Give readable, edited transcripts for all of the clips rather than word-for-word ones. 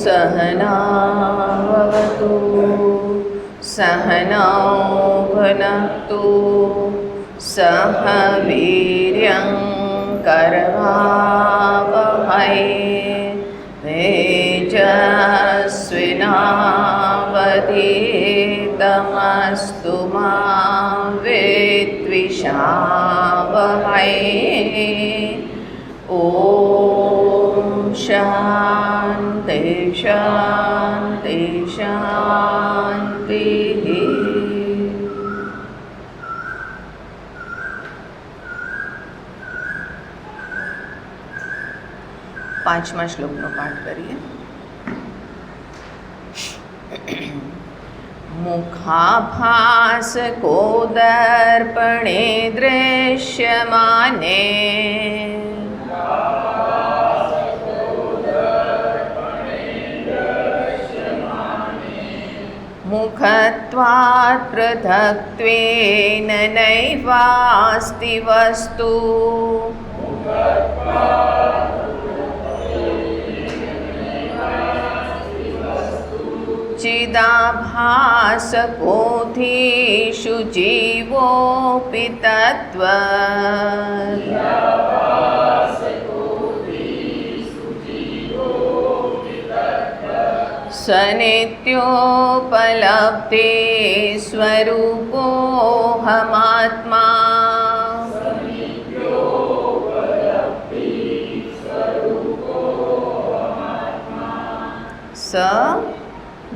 सहनावतु सहनौ भुनक्तु सह वीर्यं करवावहै तेजस्विनावधीतमस्तु मा विद्विषावहै। ॐ शान्ति शान्ति शान्तिः। પાંચમા શ્લોકનો પાઠ કરીએ. મુખાભાસ કો દર્પણે દૃશ્યમાને મુખત્વાत् પૃથક્ત્વેન નૈવાસ્તિ વસ્તુ चिदाभासकोऽधीषु जीवोऽपि तत्त्वत् स नित्योपलब्धे स्वरूपोऽहमात्मा स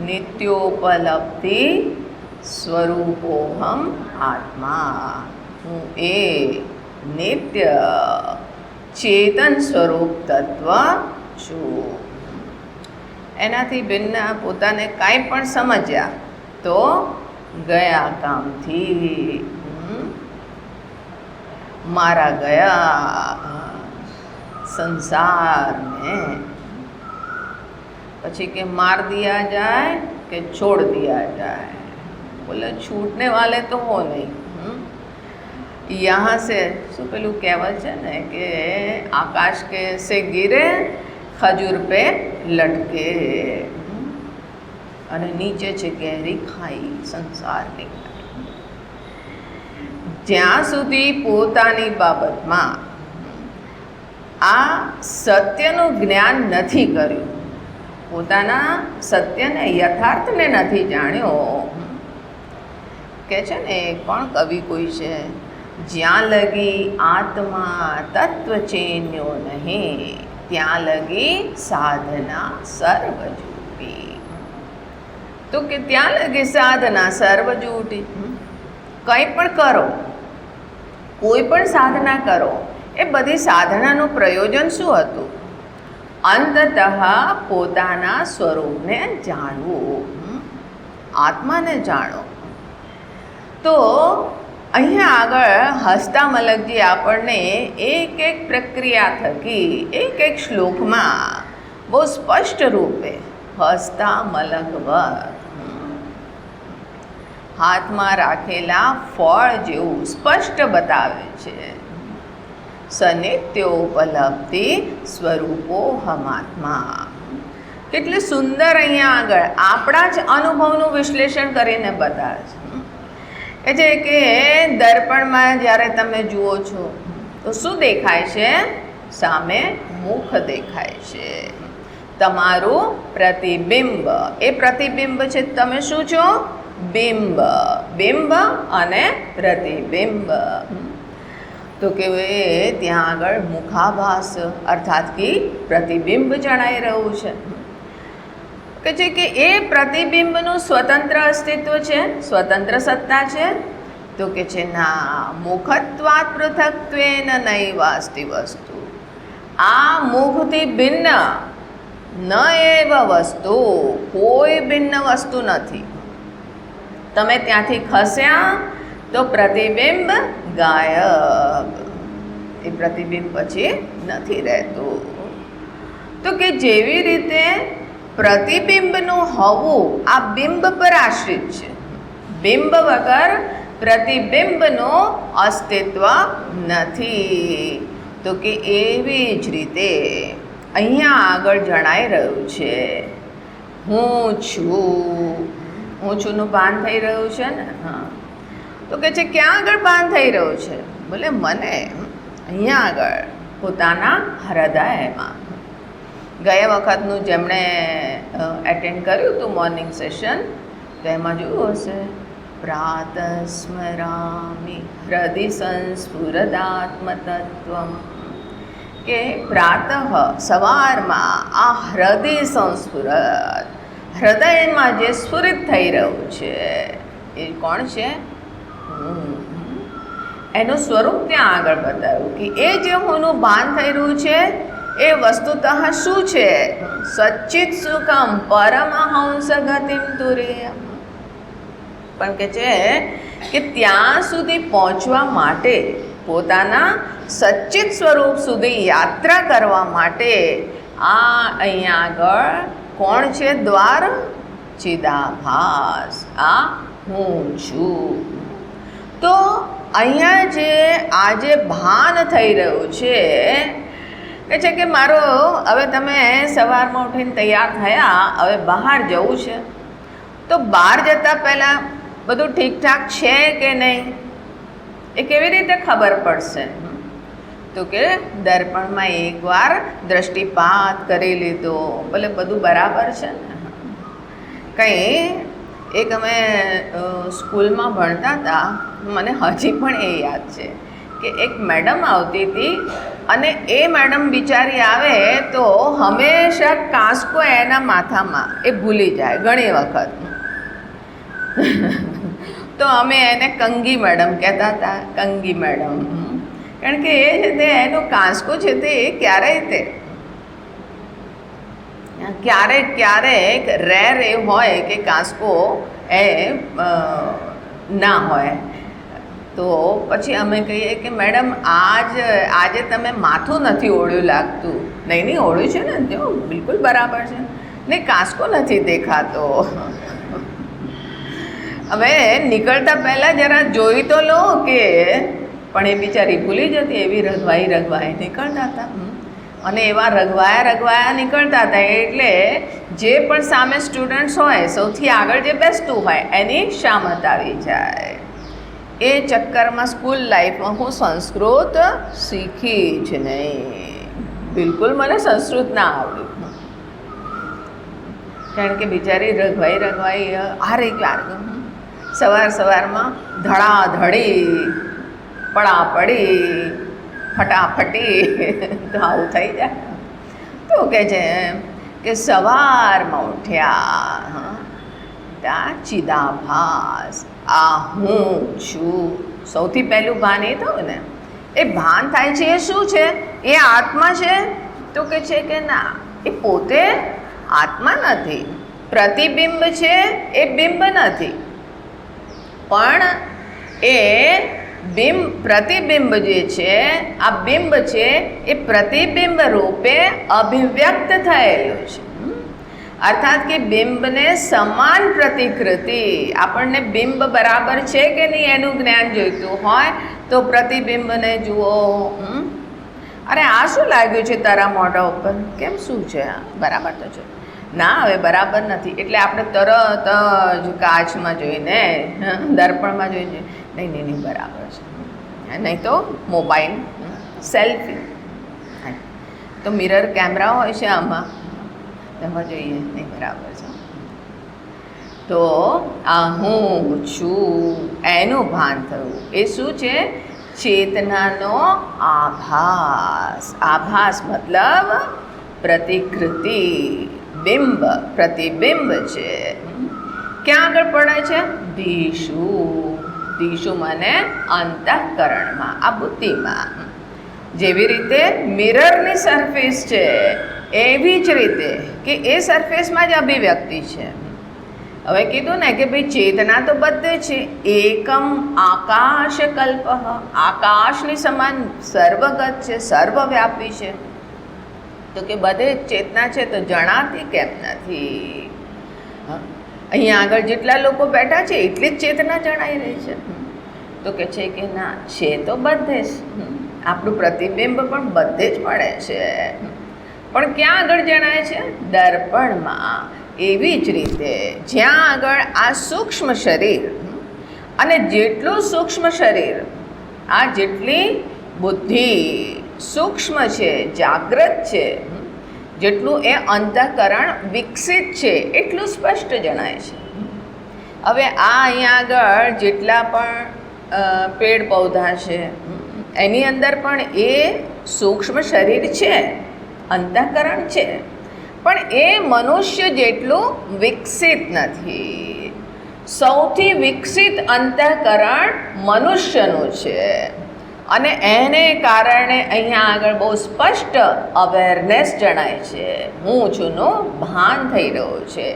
નિત્યોપલબ્ધિ સ્વરૂપોહમ આત્મા. હું એ નિત્ય ચેતન સ્વરૂપ તત્વ છું. એનાથી ભિન્ન પોતાને કાંઈ પણ સમજ્યા તો ગયા કામથી મારા ગયા સંસારને પછી કે मार दिया जाए कि छोड़ दिया जाए, बोले छूटने वाले तो हो नहीं. यहाँ से શું પેલું કહેવત છે ને કે આકાશ કે से गिरे खजूर पे लटके, અને નીચે છે ગહેરી ખાઈ સંસારની. જ્યાં સુધી પોતાની બાબતમાં આ સત્યનું જ્ઞાન નથી કર્યું, પોતાના સત્યને યથાર્થને નથી જાણ્યો. કે છે ને કોણ કવિ કોઈ છે, જ્યાં લગી આત્મા તત્વ ચેન્યો નહીં ત્યાં લગી સાધના સર્વ જૂટી. તો કે ત્યાં લગી સાધના સર્વ જૂટી. કંઈ પણ કરો, કોઈ પણ સાધના કરો, એ બધી સાધનાનું પ્રયોજન શું હતું? અંતતઃ પોતાના સ્વરૂપને જાણવું, આત્માને જાણો. તો અહીંયા આગળ હસ્તામલકજી આપણને એક એક પ્રક્રિયા થકી એક એક શ્લોકમાં બહુ સ્પષ્ટ રૂપે હસ્તામલકવત હાથમાં રાખેલા ફળ જેવું સ્પષ્ટ બતાવે છે. સનિત્યોપલબ્ધિ સ્વરૂપોહમાત્મા. કેટલી સુંદર અહીંયા આગળ આપણા જ અનુભવનું વિશ્લેષણ કરીને બતાવે છે. એ છે કે દર્પણમાં જ્યારે તમે જુઓ છો તો શું દેખાય છે? સામે મુખ દેખાય છે, તમારું પ્રતિબિંબ. એ પ્રતિબિંબ છે, તમે શું છો? બિંબ. બિંબ અને પ્રતિબિંબ. તો કે ત્યાં આગળ મુખાભાસ અર્થાત કે પ્રતિબિંબ જણાઈ રહ્યું છે. કે છે કે એ પ્રતિબિંબનું સ્વતંત્ર અસ્તિત્વ છે, સ્વતંત્ર સત્તા છે. તો કે છે ના, મુખત્વાત પૃથક્ત્વેન નૈવાસ્તિ વસ્તુ. આ મુખથી ભિન્ન ન એવ વસ્તુ, કોઈ ભિન્ન વસ્તુ નથી. તમે ત્યાંથી ખસ્યા તો પ્રતિબિંબ ગાયબ, એ પ્રતિબિંબ પછી નથી રહેતું. તો કે જેવી રીતે પ્રતિબિંબનું હોવું આ બિંબ પર આશ્રિત છે, બિંબ વગર પ્રતિબિંબનું અસ્તિત્વ નથી. તો કે એવી જ રીતે અહીંયા આગળ જણાઈ રહ્યું છે હું છું. હું છુંનું ભાન થઈ રહ્યું છે ને. હા, તો કે છે ક્યાં આગળ ભાન થઈ રહ્યું છે? બોલે મને અહીંયા આગળ પોતાના હૃદયમાં. ગયા વખતનું જેમણે એટેન્ડ કર્યું હતું મોર્નિંગ સેશન, તો એમાં જોયું હશે પ્રાતઃ સ્મરામિ હૃદિ સંસ્ફુરદાત્મતત્વમ, કે પ્રાતઃ સવારમાં આ હૃદય સંસ્ફુરત, હૃદયમાં જે સ્ફુરિત થઈ રહ્યું છે એ કોણ છે? એનું સ્વરૂપ ત્યાં આગળ બતાવ્યું કે એ જે હુંનું ભાન થઈ રહ્યું છે એ વસ્તુતઃ શું છે? સચ્ચિત સુખમ પરમહંસ ગતિમ તુરીયમ. પણ કે છે કે ત્યાં સુધી પહોંચવા માટે, પોતાના સચ્ચિત સ્વરૂપ સુધી યાત્રા કરવા માટે આ અહીંયા આગળ કોણ છે દ્વાર? ચિદાભાસ, આ હું છું. તો અહીંયા જે આજે ભાન થઈ રહ્યું છે કે છે કે મારો હવે તમે સવારમાં ઉઠીને તૈયાર થયા, હવે બહાર જવું છે, તો બહાર જતાં પહેલાં બધું ઠીકઠાક છે કે નહીં એ કેવી રીતે ખબર પડશે? તો કે દર્પણમાં એકવાર દ્રષ્ટિપાત કરી લીધો, ભલે બધું બરાબર છે ને. કંઈ એક અમે સ્કૂલમાં ભણતા હતા, મને હજી પણ એ યાદ છે કે એક મેડમ આવતી હતી અને એ મેડમ બિચારી આવે તો હંમેશા કાંસકો એના માથામાં એ ભૂલી જાય ઘણી વખત. તો અમે એને કંગી મેડમ કહેતા હતા, કંગી મેડમ. કારણ કે એ છે તે એનો કાંસકો છે તે ક્યારેક રેર એ હોય કે કાંસકો એ ના હોય. તો પછી અમે કહીએ કે મેડમ આજે તમે માથું નથી ઓળ્યું લાગતું. નહીં ઓળ્યું છે ને, જો બિલકુલ બરાબર છે. નહીં, કાંસકો નથી દેખાતો. હવે નીકળતા પહેલાં જરા જોઈ તો લો કે. પણ એ બિચારી ભૂલી જતી, એવી રઘવાઈ નીકળતા હતા. અને એવા રઘવાયા નીકળતા હતા એટલે જે પણ સામે સ્ટુડન્ટ્સ હોય, સૌથી આગળ જે બેસતું હોય એની શામત આવી જાય. એ ચક્કરમાં સ્કૂલ લાઈફમાં હું સંસ્કૃત શીખી જ નહીં. બિલકુલ મને સંસ્કૃત ના આવડ્યું. કારણ કે બિચારી રઘવાઈ સવારમાં ધડાધડી પડાપડી ફટાફટી તો આવું થઈ જાય. તો કે છે કે સવારમાં ઉઠ્યા ત્યાં ચિદાભાસ, આ હું છું. સૌથી પહેલું ભાન એ થયું ને. એ ભાન થાય છે એ શું છે? એ આત્મા છે? તો કે છે કે ના, એ પોતે આત્મા નથી. પ્રતિબિંબ છે, એ બિંબ નથી. પણ એ પ્રતિબિંબ જે છે, આ બિંબ છે, એ પ્રતિબિંબ રૂપે અભિવ્યક્ત થયેલું છે. અર્થાત કે બિંબને સમાન પ્રતિકૃતિ, આપણને બિંબ બરાબર છે કે નહીં એનું જ્ઞાન જોઈતું હોય તો પ્રતિબિંબને જુઓ. અરે આ શું લાગ્યું છે તારા મોઢા ઉપર? કેમ શું છે? બરાબર તો છે ના, હવે બરાબર નથી. એટલે આપણે તરત જ કાચમાં જોઈને, દર્પણમાં જોઈને, નહીં બરાબર છે. નહીં તો મોબાઈલ સેલ્ફી, તો મિરર કેમેરા હોય છે આમાં, એમાં જોઈએ, નહીં બરાબર છે. તો આ હું છું એનું ભાન થયું. એ શું છે? ચેતનાનો આભાસ. આભાસ મતલબ પ્રતિકૃતિ, બિંબ, પ્રતિબિંબ છે. ક્યાં આગળ પડે છે? દીશુ મને અંતઃકરણમાં, આ બુદ્ધિમાં. જેવી રીતે મિરરની સરફેસ છે એવી જ રીતે કે એ સરફેસમાં જ અભિવ્યક્તિ છે. હવે કીધું ને કે ભાઈ ચેતના તો બધે છે. એકમ આકાશ કલ્પ, આકાશની સમાન સર્વગત છે, સર્વવ્યાપી છે. તો કે બધે ચેતના છે તો જણાતી કેમ નથી? અહીંયા આગળ જેટલા લોકો બેઠા છે એટલી જ ચેતના જણાઈ રહી છે. તો કે છે કે ના, છે તો બધે જ. આપણું પ્રતિબિંબ પણ બધે જ મળે છે. પણ ક્યાં આગળ જણાય છે? દર્પણમાં. એવી જ રીતે જ્યાં આગળ આ સૂક્ષ્મ શરીર, અને જેટલું સૂક્ષ્મ શરીર, આ જેટલી બુદ્ધિ સૂક્ષ્મ છે, જાગ્રત છે, જેટલું એ અંતઃકરણ વિકસિત છે એટલું સ્પષ્ટ જણાય છે. હવે આ અહીંયા આગળ જેટલા પણ પેડ પૌધા છે એની અંદર પણ એ સૂક્ષ્મ શરીર છે, અંતઃકરણ છે, પણ એ મનુષ્ય જેટલું વિકસિત નથી. સૌથી વિકસિત અંતઃકરણ મનુષ્યનું છે, અને એને કારણે અહીંયા આગળ બહુ સ્પષ્ટ અવેરનેસ જણાય છે. હું છુંનું ભાન થઈ રહ્યું છે.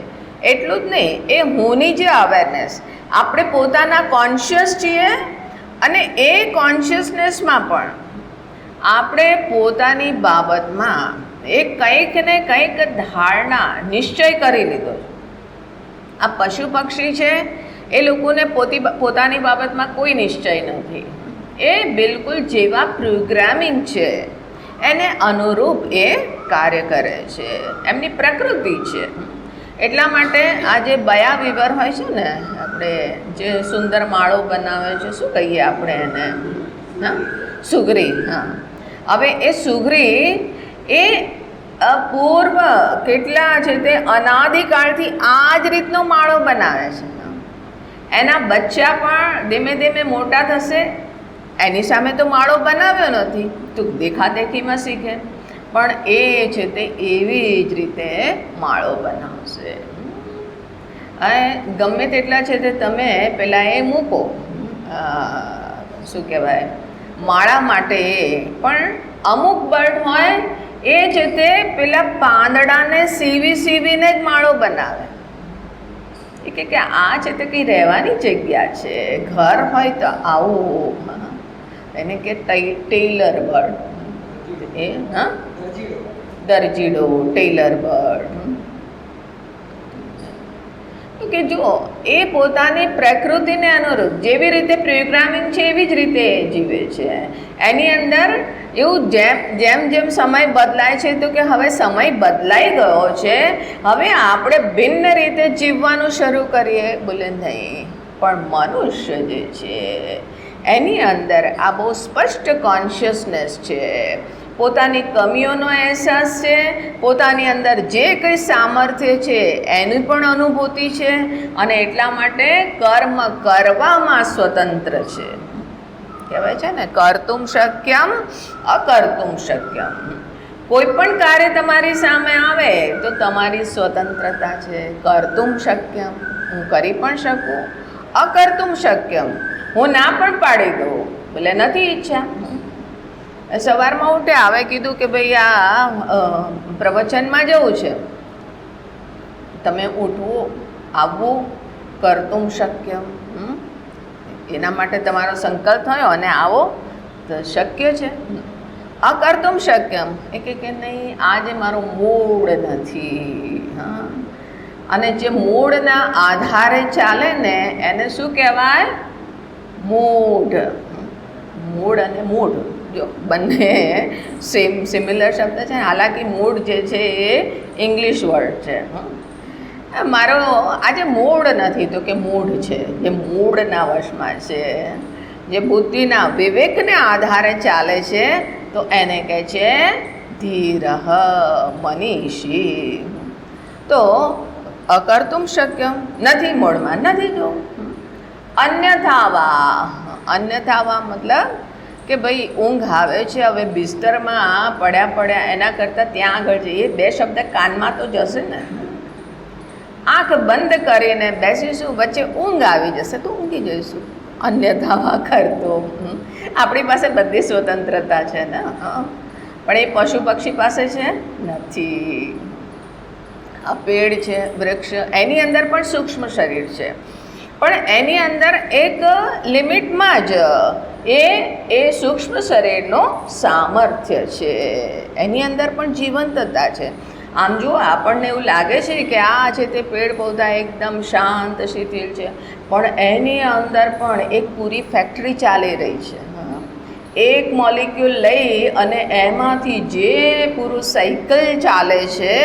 એટલું જ નહીં, એ હુંની જે અવેરનેસ, આપણે પોતાના કોન્શિયસ છીએ, અને એ કોન્શિયસનેસમાં પણ આપણે પોતાની બાબતમાં એ કંઈક ને કંઈક ધારણા, નિશ્ચય કરી લીધો છે. આ પશુ પક્ષી છે એ લોકોને પોતાની બાબતમાં કોઈ નિશ્ચય નથી. એ બિલકુલ જેવા પ્રોગ્રામિંગ છે એને અનુરૂપ એ કાર્ય કરે છે, એમની પ્રકૃતિ છે. એટલા માટે આ જે બયા વિવર હોય છે ને, આપણે જે સુંદર માળો બનાવે છે, શું કહીએ આપણે એને? હા, સુગરી. હા, હવે એ સુગરી એ પૂર્વ કેટલા છે તે અનાદિકાળથી આ જ રીતનો માળો બનાવે છે. એના બચ્ચા પણ ધીમે ધીમે મોટા થશે. એની સામે તો માળો બનાવ્યો નથી, તો દેખાદેખીમાં શીખે, પણ એ છે તે એવી જ રીતે માળો બનાવશે. ગમે તેટલા છે તે તમે પહેલાં એ મૂકો, શું કહેવાય, માળા માટે. પણ અમુક બર્ડ હોય એ છે તે પેલા પાંદડાને સીવીને જ માળો બનાવે. એ કે આ છે તે કંઈ રહેવાની જગ્યા છે, ઘર હોય તો આવું. એને કે ટેલર બર્ડ, એ હા, દરજીડો, ટેલર બર્ડ. કે જો એ પોતાની પ્રકૃતિને અનુરૂપ જેવી રીતે પ્રોગ્રામિંગ છે એવી જ રીતે જીવે છે. એની અંદર એવું જેમ જેમ સમય બદલાય છે, તો કે હવે સમય બદલાઈ ગયો છે, હવે આપણે ભિન્ન રીતે જીવવાનું શરૂ કરીએ. બોલે નહીં, પણ મનુષ્ય જે છે એની અંદર આ બહુ સ્પષ્ટ કોન્શિયસનેસ છે, પોતાની કમીઓનો અહેસાસ છે, પોતાની અંદર જે કંઈ સામર્થ્ય છે એની પણ અનુભૂતિ છે, અને એટલા માટે કર્મ કરવામાં સ્વતંત્ર છે. કહેવાય છે ને, કર્તુમ શક્યમ અકર્તુમ શક્યમ. કોઈ પણ કાર્ય તમારી સામે આવે તો તમારી સ્વતંત્રતા છે. કર્તુમ શક્યમ, હું કરી પણ શકું. અકર્તુમ શક્યમ, હું ના પણ પાડી દઉં, ભલે નથી ઈચ્છા. સવારમાં ઉઠ્યા, હવે કીધું કે ભાઈ આ પ્રવચનમાં જવું છે, તમે ઉઠવું, આવવું, કર્તુમ શક્યમ. એના માટે તમારો સંકલ્પ થયો અને આવો તો શક્ય છે. અકર્તુમ શક્યમ, એ કે નહીં, આજે મારો મૂડ નથી. હા, અને જે મૂડના આધારે ચાલે ને એને શું કહેવાય? મૂડ. મૂડ અને મૂડ, જો બંને સિમિલર શબ્દ છે. હાલાકી મૂડ જે છે એ ઇંગ્લિશ વર્ડ છે. મારો આજે મૂડ નથી, તો કે મૂડ છે, જે મૂડના વશમાં છે, જે બુદ્ધિના વિવેકને આધારે ચાલે છે, તો એને કહે છે ધીરઃ મનીષી. તો અકર્તુમ શક્યમ, નથી મૂડમાં, નથી. જો અન્યથાવા મતલબ કે ભાઈ ઊંઘ આવે છે, હવે બિસ્તરમાં પડ્યા એના કરતાં ત્યાં આગળ જઈએ, બે શબ્દ કાનમાં તો જશે ને. આંખ બંધ કરીને બેસીશું, વચ્ચે ઊંઘ આવી જશે તો ઊંઘી જઈશું. અન્યથાવા કરતો. આપણી પાસે બધી સ્વતંત્રતા છે ને, પણ એ પશુ પક્ષી પાસે છે નથી. આ પેડ છે, વૃક્ષ, એની અંદર પણ સૂક્ષ્મ શરીર છે, પણ એની અંદર એક લિમિટમાં જ એ સૂક્ષ્મ શરીરનો સામર્થ્ય છે, એની અંદર પણ જીવંતતા છે. આમ જો આપણને એવું લાગે છે કે આ છે તે પેડ પૌધા એકદમ શાંત શિથિલ છે, પણ એની અંદર પણ એક પૂરી ફેક્ટરી ચાલી રહી છે. એક મોલિક્યુલ લઈ અને એમાંથી જે પૂરું સાયકલ ચાલે છે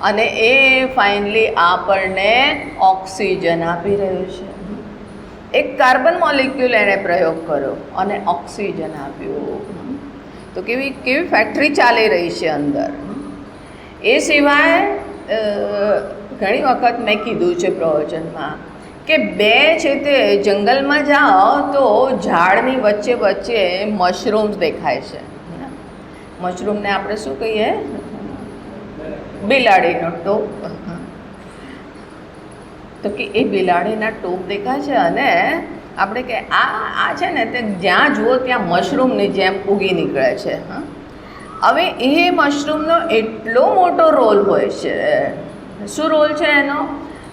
અને એ ફાઇનલી આપણને ઓક્સિજન આપી રહ્યું છે. એક કાર્બન મોલિક્યુલ એણે પ્રયોગ કર્યો અને ઓક્સિજન આપ્યું. તો કેવી ફેક્ટરી ચાલી રહી છે અંદર. એ સિવાય ઘણી વખત મેં કીધું છે પ્રવચનમાં કે બે છે તે જંગલમાં જાઓ તો ઝાડની વચ્ચે વચ્ચે મશરૂમ્સ દેખાય છે. મશરૂમને આપણે શું કહીએ? બિલાડીનો ટોપ. તો કે એ બિલાડીના ટોપ દેખાય છે અને આપણે કે આ છે ને તે જ્યાં જુઓ ત્યાં મશરૂમની જેમ ઉગી નીકળે છે. હવે એ મશરૂમનો એટલો મોટો રોલ હોય છે. શું રોલ છે એનો?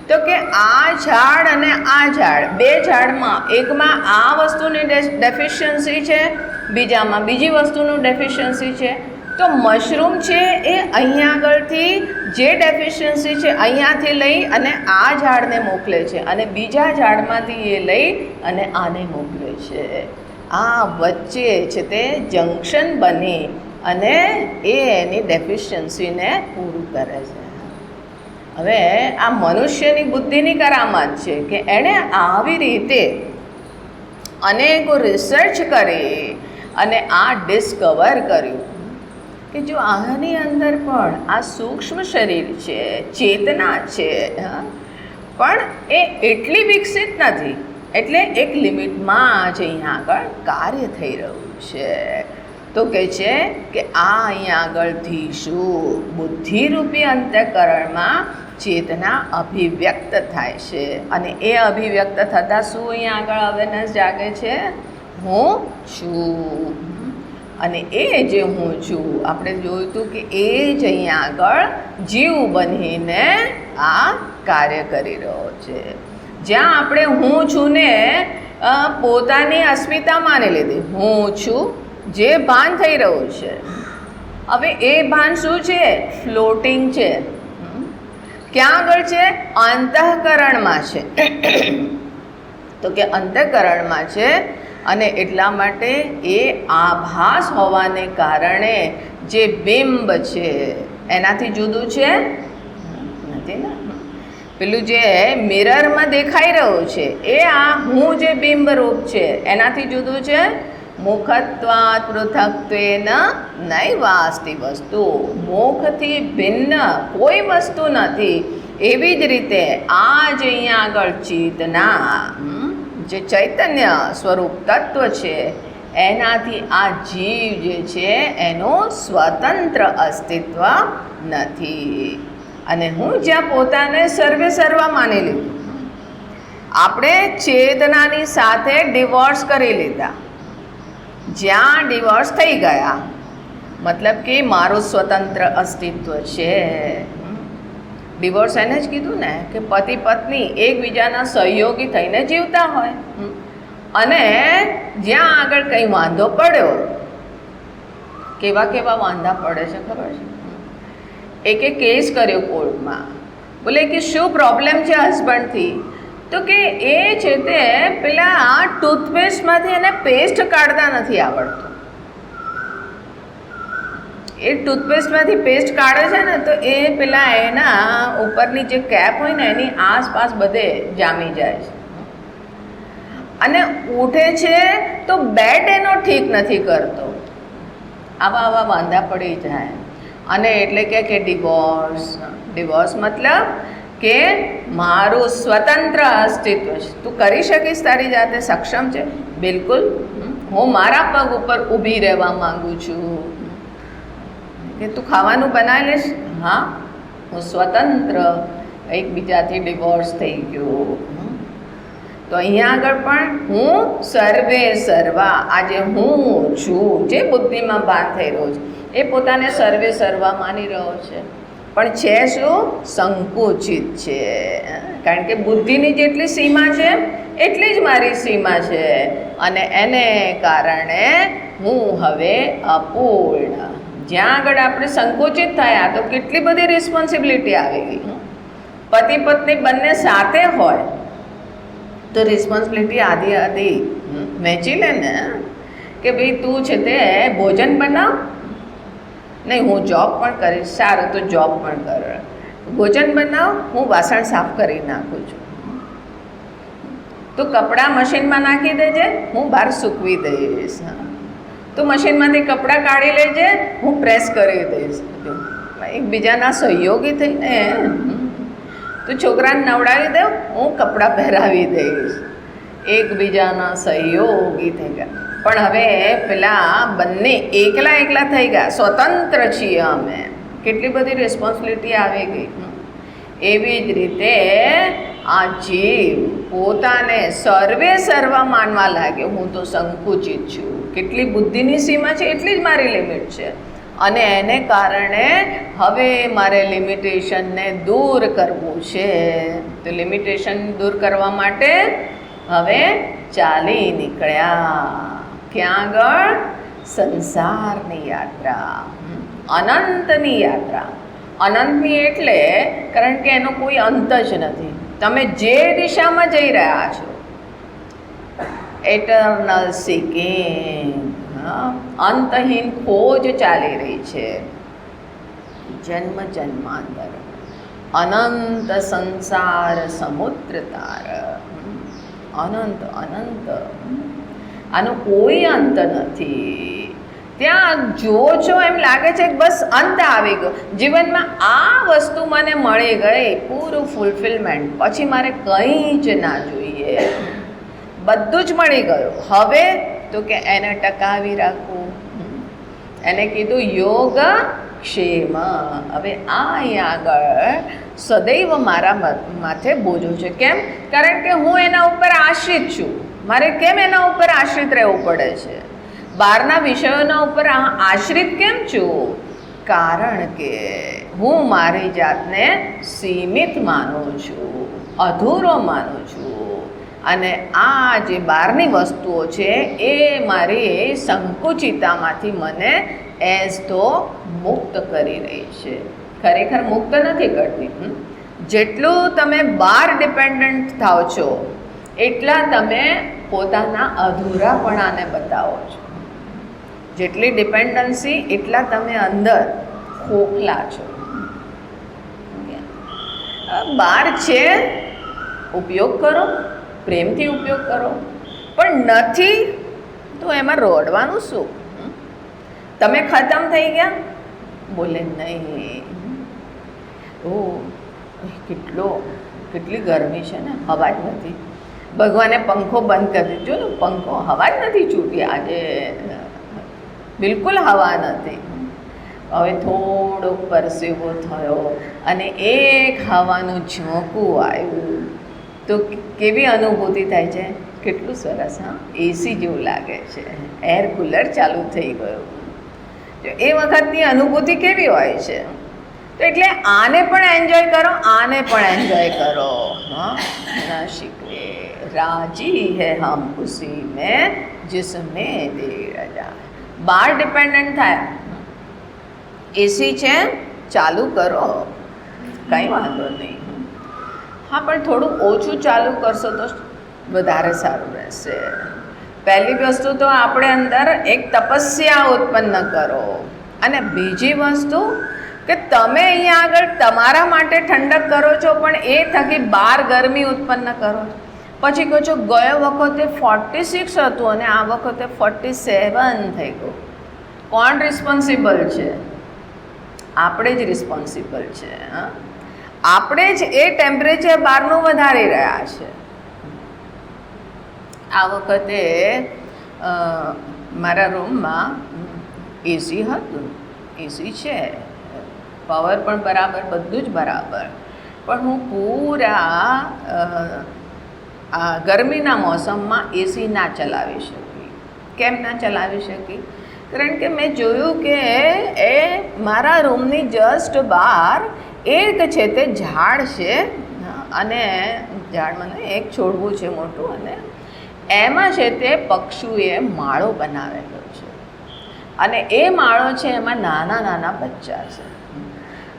તો કે આ ઝાડ અને આ ઝાડ, બે ઝાડમાં એકમાં આ વસ્તુની ડેફિશિયન્સી છે, બીજામાં બીજી વસ્તુનું ડેફિશિયન્સી છે. તો મશરૂમ છે એ અહીંયા આગળથી જે ડેફિશિયન્સી છે અહીંયાથી લઈ અને આ ઝાડને મોકલે છે અને બીજા ઝાડમાંથી એ લઈ અને આને મોકલે છે. આ વચ્ચે છે તે જંક્શન બની અને એ એની ડેફિશિયન્સીને પૂરું કરે છે. હવે આ મનુષ્યની બુદ્ધિની કરામત છે કે એણે આવી રીતે અનેકો રિસર્ચ કરી અને આ ડિસ્કવર કર્યું કે જો આની અંદર પણ આ સૂક્ષ્મ શરીર છે, ચેતના છે, પણ એ એટલી વિકસિત નથી, એટલે એક લિમિટમાં જ અહીંયા આગળ કાર્ય થઈ રહ્યું છે. તો કહે છે કે આ અહીંયા આગળથી શું બુદ્ધિરૂપી અંતઃકરણમાં ચેતના અભિવ્યક્ત થાય છે અને એ અભિવ્યક્ત થતાં શું અહીંયા આગળ અવેરનેસ જાગે છે? હું છું. અને એ જે હું છું આપણે જોયું હતું કે એ જ અહીંયા આગળ જીવ બનીને આ કાર્ય કરી રહ્યો છે. જ્યાં આપણે હું છું ને પોતાની અસ્મિતા માની લીધી, હું છું જે ભાન થઈ રહ્યું છે. હવે એ ભાન શું છે? ફ્લોટિંગ છે. ક્યાં આગળ છે? અંતઃકરણમાં છે. તો કે અંતઃકરણમાં છે અને એટલા માટે એ આભાસ હોવાને કારણે જે બિંબ છે એનાથી જુદું છે નથી ને. પેલું જે મિરરમાં દેખાઈ રહ્યું છે એ આ હું જે બિંબ રૂપ છે એનાથી જુદું છે. મુખત્વાત પૃથક્ત્વેન નૈવાસ્તિ વસ્તુ. મુખથી ભિન્ન કોઈ વસ્તુ નથી. એવી જ રીતે આ જે અહીંયા આગળ ચેતના જે ચૈતન્ય સ્વરૂપ તત્વ છે એનાથી આ જીવ જે છે એનું સ્વતંત્ર અસ્તિત્વ નથી. અને હું જ્યાં પોતાને સર્વે સર્વા માની લીધું, આપણે ચેતનાની સાથે ડિવોર્સ કરી લીધા. જ્યાં ડિવોર્સ થઈ ગયા મતલબ કે મારું સ્વતંત્ર અસ્તિત્વ છે. ડિવોર્સ એને જ કીધું ને કે પતિ પત્ની એકબીજાના સહયોગી થઈને જીવતા હોય અને જ્યાં આગળ કંઈ વાંધો પડ્યો, કેવા કેવા વાંધા પડે છે ખબર છે? એકે કેસ કર્યો કોર્ટમાં, બોલે કે શું પ્રોબ્લેમ છે હસબન્ડથી? તો કે એ છે તે પેલા ટૂથપેસ્ટમાંથી એને પેસ્ટ કાઢતા નથી આવડતું. એ ટૂથપેસ્ટમાંથી પેસ્ટ કાઢે છે ને તો એ પેલા એના ઉપરની જે કેપ હોય ને એની આસપાસ બધે જામી જાય છે અને ઉઠે છે તો બેડ એનો ઠીક નથી કરતો. આવા વાંધા પડી જાય અને એટલે કે ડિવોર્સ. ડિવોર્સ મતલબ કે મારું સ્વતંત્ર અસ્તિત્વ છે, તું કરી શકીશ, તારી જાતે સક્ષમ છે, બિલકુલ હું મારા પગ ઉપર ઊભી રહેવા માંગુ છું. કે તું ખાવાનું બનાવી લઈશ, હા હું સ્વતંત્ર. એકબીજાથી ડિવોર્સ થઈ ગયો. તો અહીંયા આગળ પણ હું સર્વે સર્વા, આજે હું છું જે બુદ્ધિમાં ભાન થઈ રહ્યો છે એ પોતાને સર્વે સર્વા માની રહ્યો છે, પણ છે શું? સંકુચિત છે. કારણ કે બુદ્ધિની જેટલી સીમા છે એટલી જ મારી સીમા છે અને એને કારણે હું હવે અપૂર્ણ. જ્યાં આગળ આપણે સંકુચિત થયા તો કેટલી બધી રિસ્પોન્સિબિલિટી આવી ગઈ. પતિ પત્ની બંને સાથે હોય તો રિસ્પોન્સિબિલિટી આધી વહેંચી લે ને. કે ભાઈ તું છે તે ભોજન બનાવ, નહીં હું જોબ પણ કરીશ, સારું તો જોબ પણ કર, ભોજન બનાવ, હું વાસણ સાફ કરી નાખું છું, તું કપડાં મશીનમાં નાખી દેજે, હું બહાર સૂકવી દઈશ, તું મશીનમાંથી કપડાં કાઢી લેજે, હું પ્રેસ કરી દઈશ. એકબીજાના સહયોગી થઈને તું છોકરાને નવડાવી દઉં, હું કપડાં પહેરાવી દઈશ, એકબીજાના સહયોગી થઈ ગયા. પણ હવે પેલા બંને એકલા એકલા થઈ ગયા, સ્વતંત્ર છીએ અમે, કેટલી બધી રિસ્પોન્સિબિલિટી આવી ગઈ. એવી જ રીતે આ જીવ પોતાને સર્વ માનવા લાગે, હું તો સંકુચિત છું, કેટલી બુદ્ધિની સીમા છે એટલી જ મારી લિમિટ છે, અને એને કારણે હવે મારે લિમિટેશનને દૂર કરવું છે. તો લિમિટેશન દૂર કરવા માટે હવે ચાલી નીકળ્યા. ક્યાં આગળ? સંસારની યાત્રા, અનંતની યાત્રા. અનંતની એટલે કારણ કે એનો કોઈ અંત જ નથી. તમે જે દિશામાં જઈ રહ્યા છો, એટર્નલ સિકિંગ, અંતહીન ખોજ ચાલી રહી છે, જન્મ જન્માંતર, અનંત સંસાર સમુદ્ર તાર, અનંત અનંત, આનો કોઈ અંત નથી. ત્યાં જો એમ લાગે છે કે બસ અંત આવી ગયો જીવનમાં, આ વસ્તુ મને મળી ગઈ, પૂરું ફૂલફિલમેન્ટ, પછી મારે કંઈ જ ના જોઈએ, બધું જ મળી ગયું. હવે તો કે એને ટકાવી રાખવું, એને કીધું યોગ ક્ષેમ. હવે આ અહીંયા આગળ સદૈવ મારા માથે બોજો છે. કેમ? કારણ કે હું એના ઉપર આશ્રિત છું. મારે કેમ એના ઉપર આશ્રિત રહેવું પડે છે? બહારના વિષયોના ઉપર આશ્રિત કેમ છું? કારણ કે હું મારી જાતને સીમિત માનું છું, અધૂરો માનું છું, અને આ જે બહારની વસ્તુઓ છે એ મારી સંકુચિતામાંથી મને એઝ તો મુક્ત કરી રહી છે. ખરેખર મુક્ત નથી કરતી. જેટલું તમે બહાર ડિપેન્ડન્ટ થાવ છો એટલા તમે પોતાના અધૂરાપણાને બતાવો છો. જેટલી ડિપેન્ડન્સી એટલા તમે અંદર ખોખલા છો. બહાર છે, ઉપયોગ કરો, પ્રેમથી ઉપયોગ કરો, પણ નથી તો એમાં રોડવાનું શું? તમે ખતમ થઈ ગયા, બોલે નહીં, ઓ કેટલી ગરમી છે ને, હવા જ નથી. ભગવાને પંખો બંધ કરી દીધો ને, પંખો હવા જ નથી છૂટી આજે, બિલકુલ હવા નથી. હવે થોડોક પરસેવો થયો અને એક હવાનું ઝોંકું આવ્યું તો કેવી અનુભૂતિ થાય છે? કેટલું સરસ! એસી જેવું લાગે છે, એર કુલર ચાલુ થઈ ગયું. એ વખતની અનુભૂતિ કેવી હોય છે? તો એટલે આને પણ એન્જોય કરો, આને પણ એન્જોય કરો. ના શીખવે રાજી હૈ હમ ઉસી મેં જિસમેં દે રજા. બહાર ડિપેન્ડન્ટ થાય, એસી છે ચાલુ કરો, કંઈ વાંધો નહીં. હા, પણ થોડું ઓછું ચાલુ કરશો તો વધારે સારું રહેશે. પહેલી વસ્તુ તો આપણે અંદર એક તપસ્યા ઉત્પન્ન કરો, અને બીજી વસ્તુ કે તમે અહીંયા આગળ તમારા માટે ઠંડક કરો છો, પણ એ થકી બહાર ગરમી ઉત્પન્ન કરો છો. પછી કહો છો ગયો વખતે 46 હતું અને આ વખતે 47 થઈ ગયું. કોણ રિસ્પોન્સિબલ છે? આપણે જ રિસ્પોન્સિબલ છે. આપણે જ એ ટેમ્પરેચર બહારનું વધારી રહ્યા છે. આ વખતે મારા રૂમમાં એસી હતું, એસી છે, પાવર પણ બરાબર, બધું જ બરાબર, પણ હું પૂરા ગરમીના મોસમમાં એસી ના ચલાવી શકી. કેમ ના ચલાવી શકી? કારણ કે મેં જોયું કે એ મારા રૂમની જસ્ટ બહાર એક છે તે ઝાડ છે, અને ઝાડમાં એક છોડવું છે મોટું, અને એમાં છે તે પક્ષીઓએ માળો બનાવેલો છે, અને એ માળો છે એમાં નાના નાના બચ્ચા છે.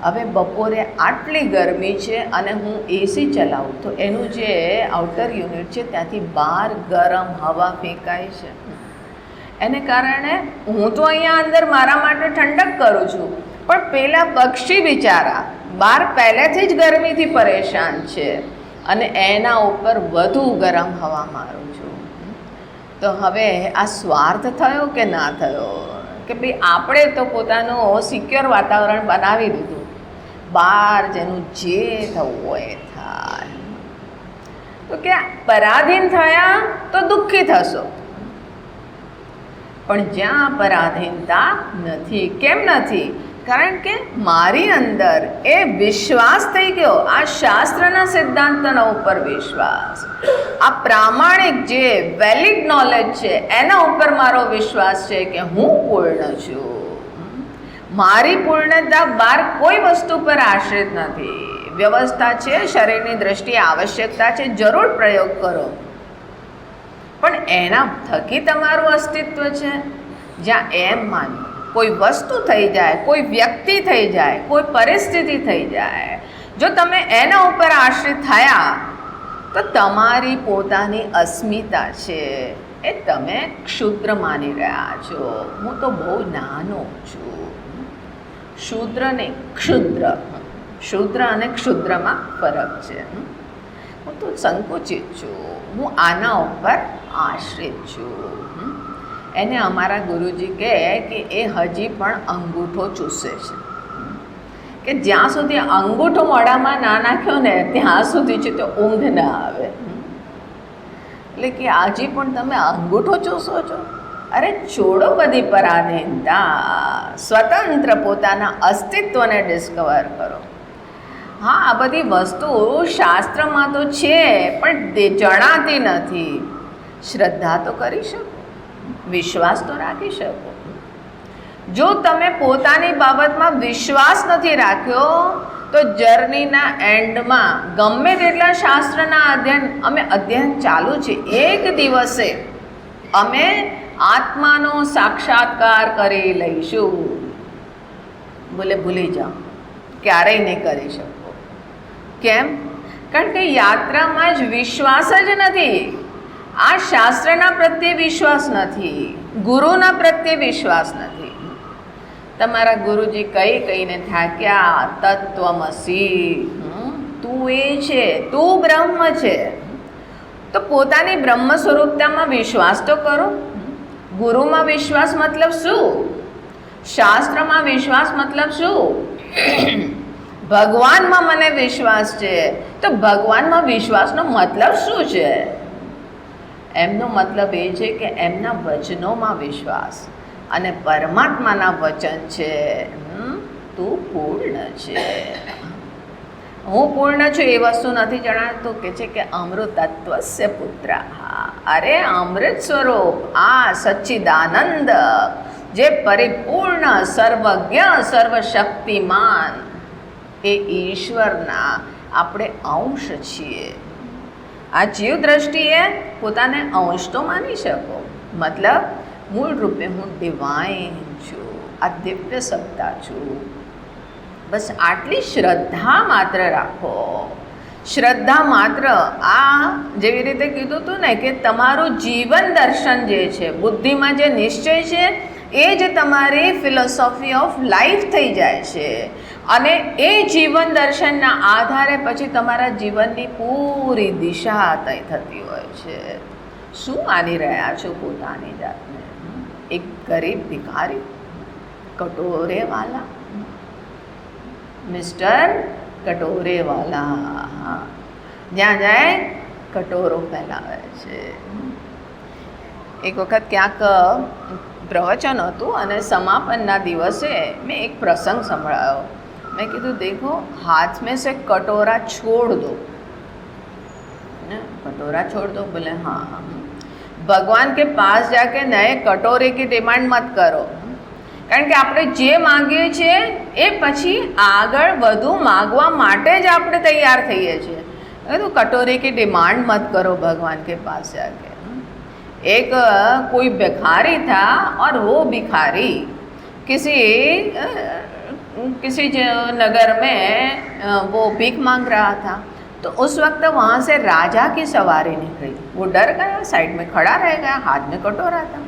હવે બપોરે આટલી ગરમી છે અને હું એસી ચલાવું તો એનું જે આઉટર યુનિટ છે ત્યાંથી બહાર ગરમ હવા ફેંકાય છે. એને કારણે હું તો અહીંયા અંદર મારા માટે ઠંડક કરું છું, પણ પેલા પક્ષી બિચારા બહાર પહેલેથી જ ગરમીથી પરેશાન છે અને એના ઉપર વધુ ગરમ હવા મારું છું. તો હવે આ સ્વાર્થ થયો કે ના થયો કે ભાઈ આપણે તો પોતાનું સિક્યોર વાતાવરણ બનાવી દીધું, બહાર જેનું જે થવું હોય એ થાય. તો કે પરાધીન થયા તો દુઃખી થશો, પણ જ્યાં પરાધીનતા નથી. કેમ નથી? કારણ કે મારી અંદર એ વિશ્વાસ થઈ ગયો, આ શાસ્ત્રના સિદ્ધાંતના ઉપર વિશ્વાસ, આ પ્રામાણિક જે વેલિડ નોલેજ છે એના ઉપર મારો વિશ્વાસ છે કે હું પૂર્ણ છું. મારી પૂર્ણતા બહાર કોઈ વસ્તુ પર આશ્રિત નથી. વ્યવસ્થા છે, શરીરની દ્રષ્ટિએ આવશ્યકતા છે, જરૂર પ્રયોગ કરો, પણ એના થકી તમારું અસ્તિત્વ છે. જ્યાં એમ માનો કોઈ વસ્તુ થઈ જાય, કોઈ વ્યક્તિ થઈ જાય, કોઈ પરિસ્થિતિ થઈ જાય, જો તમે એના ઉપર આશ્રિત થયા તો તમારી પોતાની અસ્મિતા છે એ તમે ક્ષુદ્ર માની રહ્યા છો. હું તો બહુ નાનો છું. શૂદ્ર ને ક્ષુદ્ર, શૂદ્ર અને ક્ષુદ્રમાં ફરક છે. હું તો સંકુચિત છું, હું આના ઉપર આશ્રિત છું. એને અમારા ગુરુજી કહે કે એ હજી પણ અંગૂઠો ચૂસે છે, કે જ્યાં સુધી અંગૂઠો મોઢામાં ના નાખ્યો ને ત્યાં સુધી છે તો ઊંઘ ના આવે. એટલે કે આજે પણ તમે અંગૂઠો ચૂસો છો. અરે છોડો બધી પરાધીનતા, સ્વતંત્ર પોતાના અસ્તિત્વને ડિસ્કવર કરો. હા, આ બધી વસ્તુ શાસ્ત્રમાં તો છે પણ જણાતી નથી. શ્રદ્ધા તો કરી શકો, વિશ્વાસ તો રાખી શકો. જો તમે પોતાની બાબતમાં વિશ્વાસ નથી રાખ્યો તો જર્નીના એન્ડમાં ગમે તેટલા શાસ્ત્રના અધ્યયન ચાલુ છે, એક દિવસે અમે આત્માનો સાક્ષાત્કાર કરી લઈશું. બોલે ભૂલી જાઓ, ક્યારેય નહીં કરી શકો. કેમ? કારણ કે યાત્રામાં જ વિશ્વાસ જ નથી. આ શાસ્ત્રના પ્રત્યે વિશ્વાસ નથી, ગુરુના પ્રત્યે વિશ્વાસ નથી. તમારા ગુરુજી કહીને થાક્યા, તત્વમસી, તું એ છે, તું બ્રહ્મ છે. તો પોતાની બ્રહ્મ સ્વરૂપતામાં વિશ્વાસ તો કરો. ગુરુમાં વિશ્વાસ મતલબ શું? શાસ્ત્રમાં વિશ્વાસ મતલબ શું? ભગવાનમાં મને વિશ્વાસ છે, તો ભગવાનમાં વિશ્વાસનો મતલબ શું છે? એમનો મતલબ એ છે કે એમના વચનોમાં વિશ્વાસ, અને પરમાત્માના વચન છે તું પૂર્ણ છે. હું પૂર્ણ છું એ વસ્તુ નથી જણાતું, કે છે કે અમૃતત્વસ્ય પુત્ર. અરે અમૃત સ્વરૂપ આ સચ્ચિદાનંદ જે પરિપૂર્ણ, સર્વજ્ઞ, સર્વશક્તિમાન એ ઈશ્વરના આપણે અંશ છીએ. આ જીવ દ્રષ્ટિએ પોતાને અંશ તો માની શકો, મતલબ મૂળ રૂપે હું ડિવાઇન છું, આ દિવ્ય સત્તા છું. બસ આટલી શ્રદ્ધા માત્ર રાખો. શ્રદ્ધા માત્ર, આ જેવી રીતે કીધું હતું ને કે તમારું જીવન દર્શન જે છે, બુદ્ધિમાં જે નિશ્ચય છે એ જ તમારી ફિલોસોફી ઓફ લાઈફ થઈ જાય છે. અને એ જીવન દર્શનના આધારે પછી તમારા જીવનની પૂરી દિશા તય થતી હોય છે. શું માની રહ્યા છો પોતાની જાતને? એક ગરીબ ભિખારી, કટોરેવાલા, મિસ્ટર કટોરેવાલા, જ્યાં જાય કટોરો ફેલાવે છે. એક વખત ક્યાંક પ્રવચન હતું અને સમાપનના દિવસે મેં એક પ્રસંગ સંભળાયો. मैं कहा देखो, हाथ में से कटोरा छोड़ दो, कटोरा छोड़ दो. बोले हाँ हाँ. भगवान के पास जाके नए कटोरे की डिमांड मत करो, કારણ કે આપણે જે માંગીએ છીએ એ પછી આગળ વધુ માગવા માટે જ આપણે તૈયાર થઈએ છીએ. तो कटोरे की डिमांड मत करो भगवान के पास जाके. एक कोई भिखारी था और वो भिखारी किसी नगर में वो भीख मांग रहा था. तो उस वक्त वहाँ से राजा की सवारी निकली. वो डर गया, साइड में खड़ा रह गया, हाथ में कटोरा था.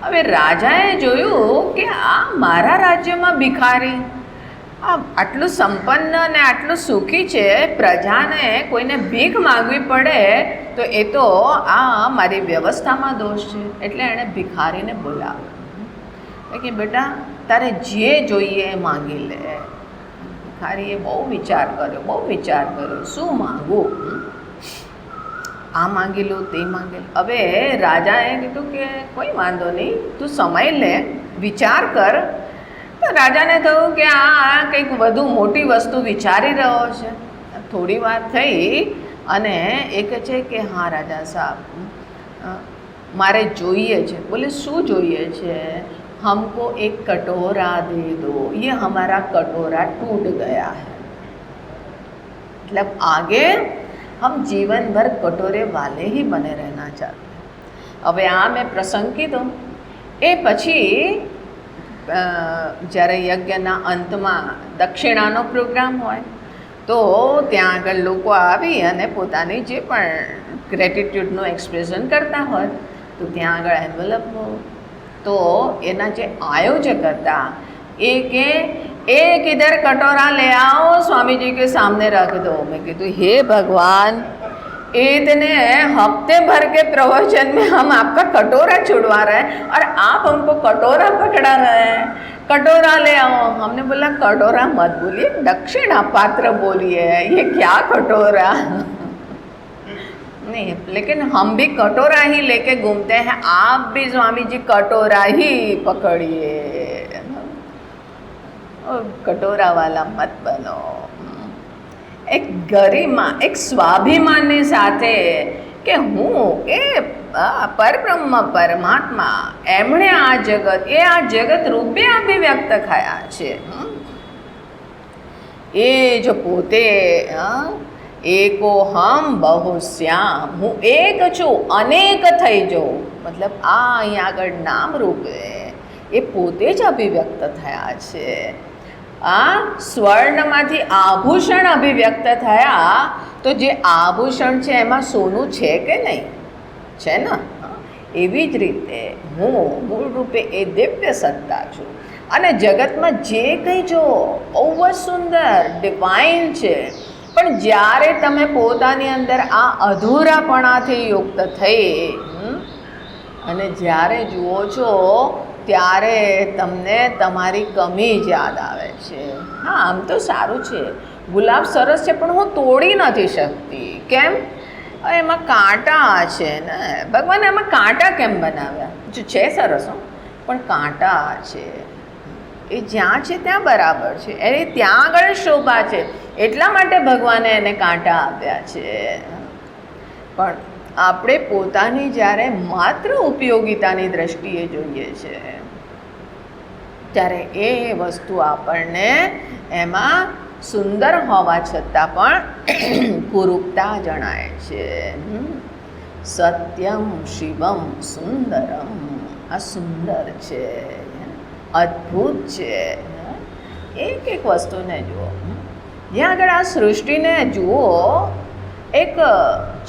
હવે રાજાએ જોયું કે આ મારા રાજ્યમાં ભિખારી આટલું સંપન્ન અને આટલું સુખી છે, પ્રજાને કોઈને ભીખ માગવી પડે તો એ તો આ મારી વ્યવસ્થામાં દોષ છે. એટલે એણે ભિખારીને બોલાવ્યો કે બેટા તારે જે જોઈએ એ માગી લે. ભિખારીએ બહુ વિચાર કર્યો શું માગું, આ માગી લો તે માગી લો. હવે રાજાએ કીધું કે કોઈ વાંધો નહીં, તું સમય લે, વિચાર કર. તો રાજાને થયું કે આ કંઈક વધુ મોટી વસ્તુ વિચારી રહ્યો છે. થોડી વાર થઈ અને એ કહે છે કે હા રાજા સાહેબ, મારે જોઈએ છે. બોલે શું જોઈએ છે? हमको एक कटोरा दे दो, ये हमारा कटोरा टूट गया है. मतलब आगे हम जीवन भर कटोरे वाले ही बने रहना चाहते हैं. હવે આ મેં પ્રસંગ કીધો. એ પછી જ્યારે યજ્ઞના અંતમાં દક્ષિણાનો પ્રોગ્રામ હોય તો ત્યાં આગળ લોકો આવી અને પોતાની જે પણ ગ્રેટિટ્યૂડનું એક્સપ્રેશન કરતા હોય તો ત્યાં આગળ એન્વેલપ તો એના જે આયોજક હતા એ કે एक इधर कटोरा ले आओ, स्वामी जी के सामने रख दो. मैं कहती हे भगवान, इतने हफ्ते भर के प्रवचन में हम आपका कटोरा छुड़वा रहे हैं और आप हमको कटोरा पकड़ा रहे हैं. कटोरा ले आओ. हमने बोला कटोरा मत बोलिए, दक्षिणा पात्र बोलिए. ये क्या कटोरा? नहीं, लेकिन हम भी कटोरा ही लेके घूमते हैं, आप भी स्वामी जी कटोरा ही पकड़िए. कटोरा वाला मत बनो. एक गरिमा, एक स्वाभिमानની સાથે કે હું એ પરબ્રહ્મ પરમાત્મા એમણે આ જગત રૂપે અભિવ્યક્ત થયા છે. એ જો પોતે એકો હમ બહુશ્યામ, હું એક છું અનેક થઈ જાઉં. મતલબ આ અહીંયા આગળ નામ રૂપે એ પોતે જ અભિવ્યક્ત થયા છે. આ સ્વર્ણમાંથી આભૂષણ અભિવ્યક્ત થયા તો જે આભૂષણ છે એમાં સોનું છે કે નહીં? છે ને. એવી જ રીતે હું મૂળ રૂપે એ દિવ્ય સત્તા છું અને જગતમાં જે કંઈ જો બહુ જ સુંદર ડિવાઇન છે, પણ જ્યારે તમે પોતાની અંદર આ અધૂરાપણાથી યુક્ત થઈ અને જ્યારે જુઓ છો ત્યારે તમને તમારી કમી જ યાદ આવે છે. હા, આમ તો સારું છે, ગુલાબ સરસ છે, પણ હું તોડી નથી શકતી. કેમ? એમાં કાંટા છે ને. ભગવાને એમાં કાંટા કેમ બનાવ્યા? જો છે સરસ પણ કાંટા છે. એ જ્યાં છે ત્યાં બરાબર છે, એની ત્યાં આગળ શોભા છે, એટલા માટે ભગવાને એને કાંટા આપ્યા છે. પણ આપણે પોતાની જ્યારે માત્ર ઉપયોગિતાની દ્રષ્ટિએ જોઈએ છે ત્યારે એ વસ્તુ આપણને એમાં સુંદર હોવા છતાં પણ કુરૂપતા જણાય છે. સત્યમ શિવમ સુંદરમ, આ સુંદર છે, અદ્ભુત છે. એક એક વસ્તુને જુઓ. જ્યાં આગળ આ સૃષ્ટિને જુઓ, એક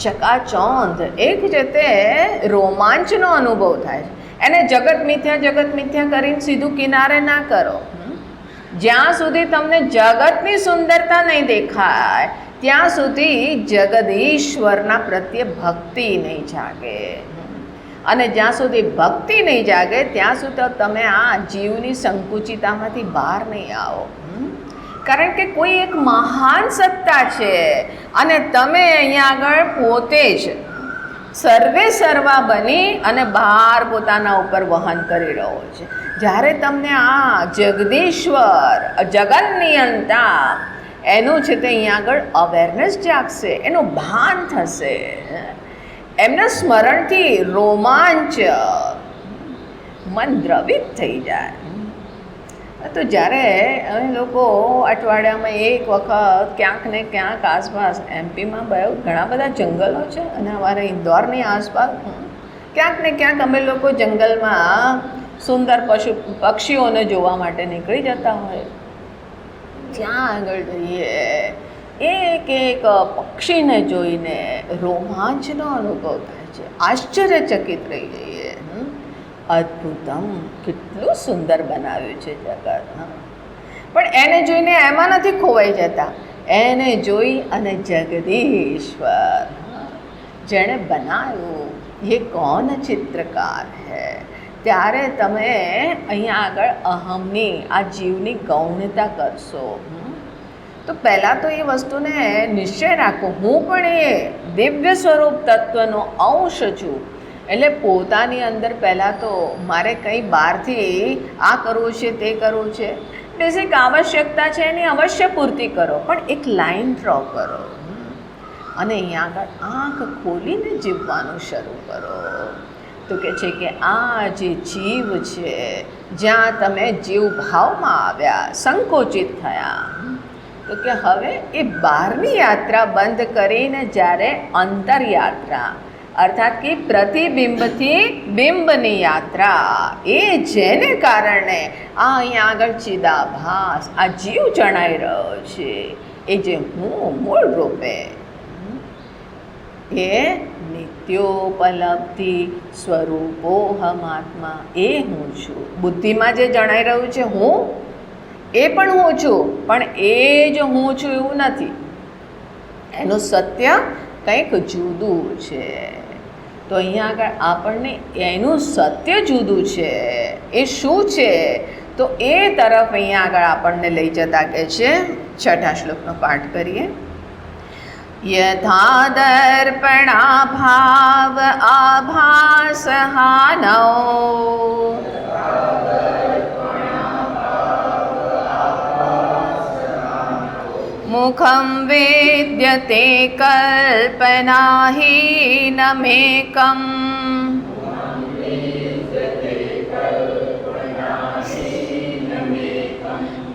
ચકાચોંધ, એક રીતે રોમાંચનો અનુભવ થાય છે. એને જગત મિથ્યા કરીને સીધું કિનારે ના કરો. જ્યાં સુધી તમને જગતની સુંદરતા નહીં દેખાય ત્યાં સુધી જગદીશ્વરના પ્રત્યે ભક્તિ નહીં જાગે, અને જ્યાં સુધી ભક્તિ નહીં જાગે ત્યાં સુધી તમે આ જીવની સંકુચિતામાંથી બહાર નહીં આવો. કારણ કે કોઈ એક મહાન સત્તા છે અને તમે અહીંયા આગળ પોતે જ સર્વે સર્વા બની અને બહાર પોતાના ઉપર વહન કરી રહ્યો છે. જ્યારે તમને આ જગદીશ્વર, જગન્નિયંતા એનું છે તે અહીંયા આગળ અવેરનેસ જાગશે, એનું ભાન થશે, એમના સ્મરણથી રોમાંચ, મન દ્રવિત થઈ જાય. તો જ્યારે અમે લોકો અઠવાડિયામાં એક વખત ક્યાંક ને ક્યાંક આસપાસ એમપીમાં ઘણા બધા જંગલો છે અને અમારા ઇન્દોરની આસપાસ ક્યાંક ને ક્યાંક અમે લોકો જંગલમાં સુંદર પક્ષીઓને જોવા માટે નીકળી જતા હોય. ત્યાં આગળ જઈએ, એક એક પક્ષીને જોઈને રોમાંચનો અનુભવ થાય છે, આશ્ચર્યચકિત રહી જઈએ. અદ્ભુતમ, કેટલું સુંદર બનાવ્યું છે જગત. પણ એને જોઈને એમાં નથી ખોવાઈ જતા, એને જોઈ અને જગદીશ્વર જેણે બનાવ્યું એ કોણ ચિત્રકાર હૈ, ત્યારે તમે અહીંયા આગળ અહમની, આ જીવની ગૌણતા કરશો. તો પહેલાં તો એ વસ્તુને નિશ્ચય રાખો, હું પણ એ દિવ્ય સ્વરૂપ તત્વનો અંશ છું. એટલે પોતાની અંદર પહેલાં તો મારે કંઈ બહારથી આ કરવું છે તે કરવું છે, બેઝિક આવશ્યકતા છે એની અવશ્ય પૂર્તિ કરો, પણ એક લાઈન ડ્રો કરો અને અહીંયા આગળ આંખ ખોલીને જીવવાનું શરૂ કરો. તો કહે છે કે આ જે જીવ છે, જ્યાં તમે જીવ ભાવમાં આવ્યા, સંકોચિત થયા, તો કે હવે એ બહારની યાત્રા બંધ કરીને જ્યારે અંતરયાત્રા, અર્થાત કે પ્રતિબિંબથી બિંબની યાત્રા, એ જેને કારણે આ અહીંયા આગળ ચિદાભાસ, આ જીવ જણાઈ રહ્યો છે, એ જે હું મૂળ રૂપે એ નિત્યોપલબ્ધિ સ્વરૂપોહમાત્મા, એ હું છું. બુદ્ધિમાં જે જણાઈ રહ્યું છે હું, એ પણ હું છું, પણ એ જ હું છું એવું નથી, એનું સત્ય કંઈક જુદું છે. તો અહીંયા આગળ આપણને એનું સત્ય જુદું છે, એ શું છે, તો એ તરફ અહીંયા આગળ આપણને લઈ જતા કહે છે. છઠ્ઠા શ્લોકનો પાઠ કરીએ. યથા દર્પણાભાવ આભાસહાનૌ મુખમ વેદ્યતે કલ્પનાહીનમેકમ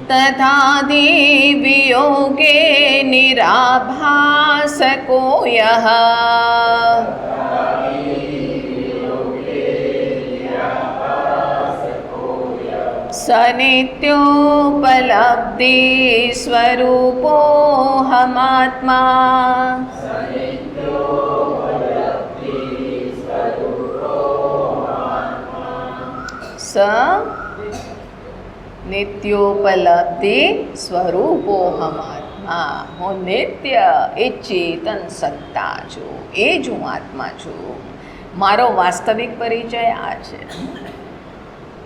તથા વિયોગે નિરાભાસકો યઃ સનિત્યોપલબ્ધિ સ્વરૂપોહમાત્મા નિત્યોપલબ્ધિ સ્વરૂપોહમાત્મા, હું નિત્ય એ ચેતન સત્તા છું, એ જ હું આત્મા છું. મારો વાસ્તવિક પરિચય આ છે.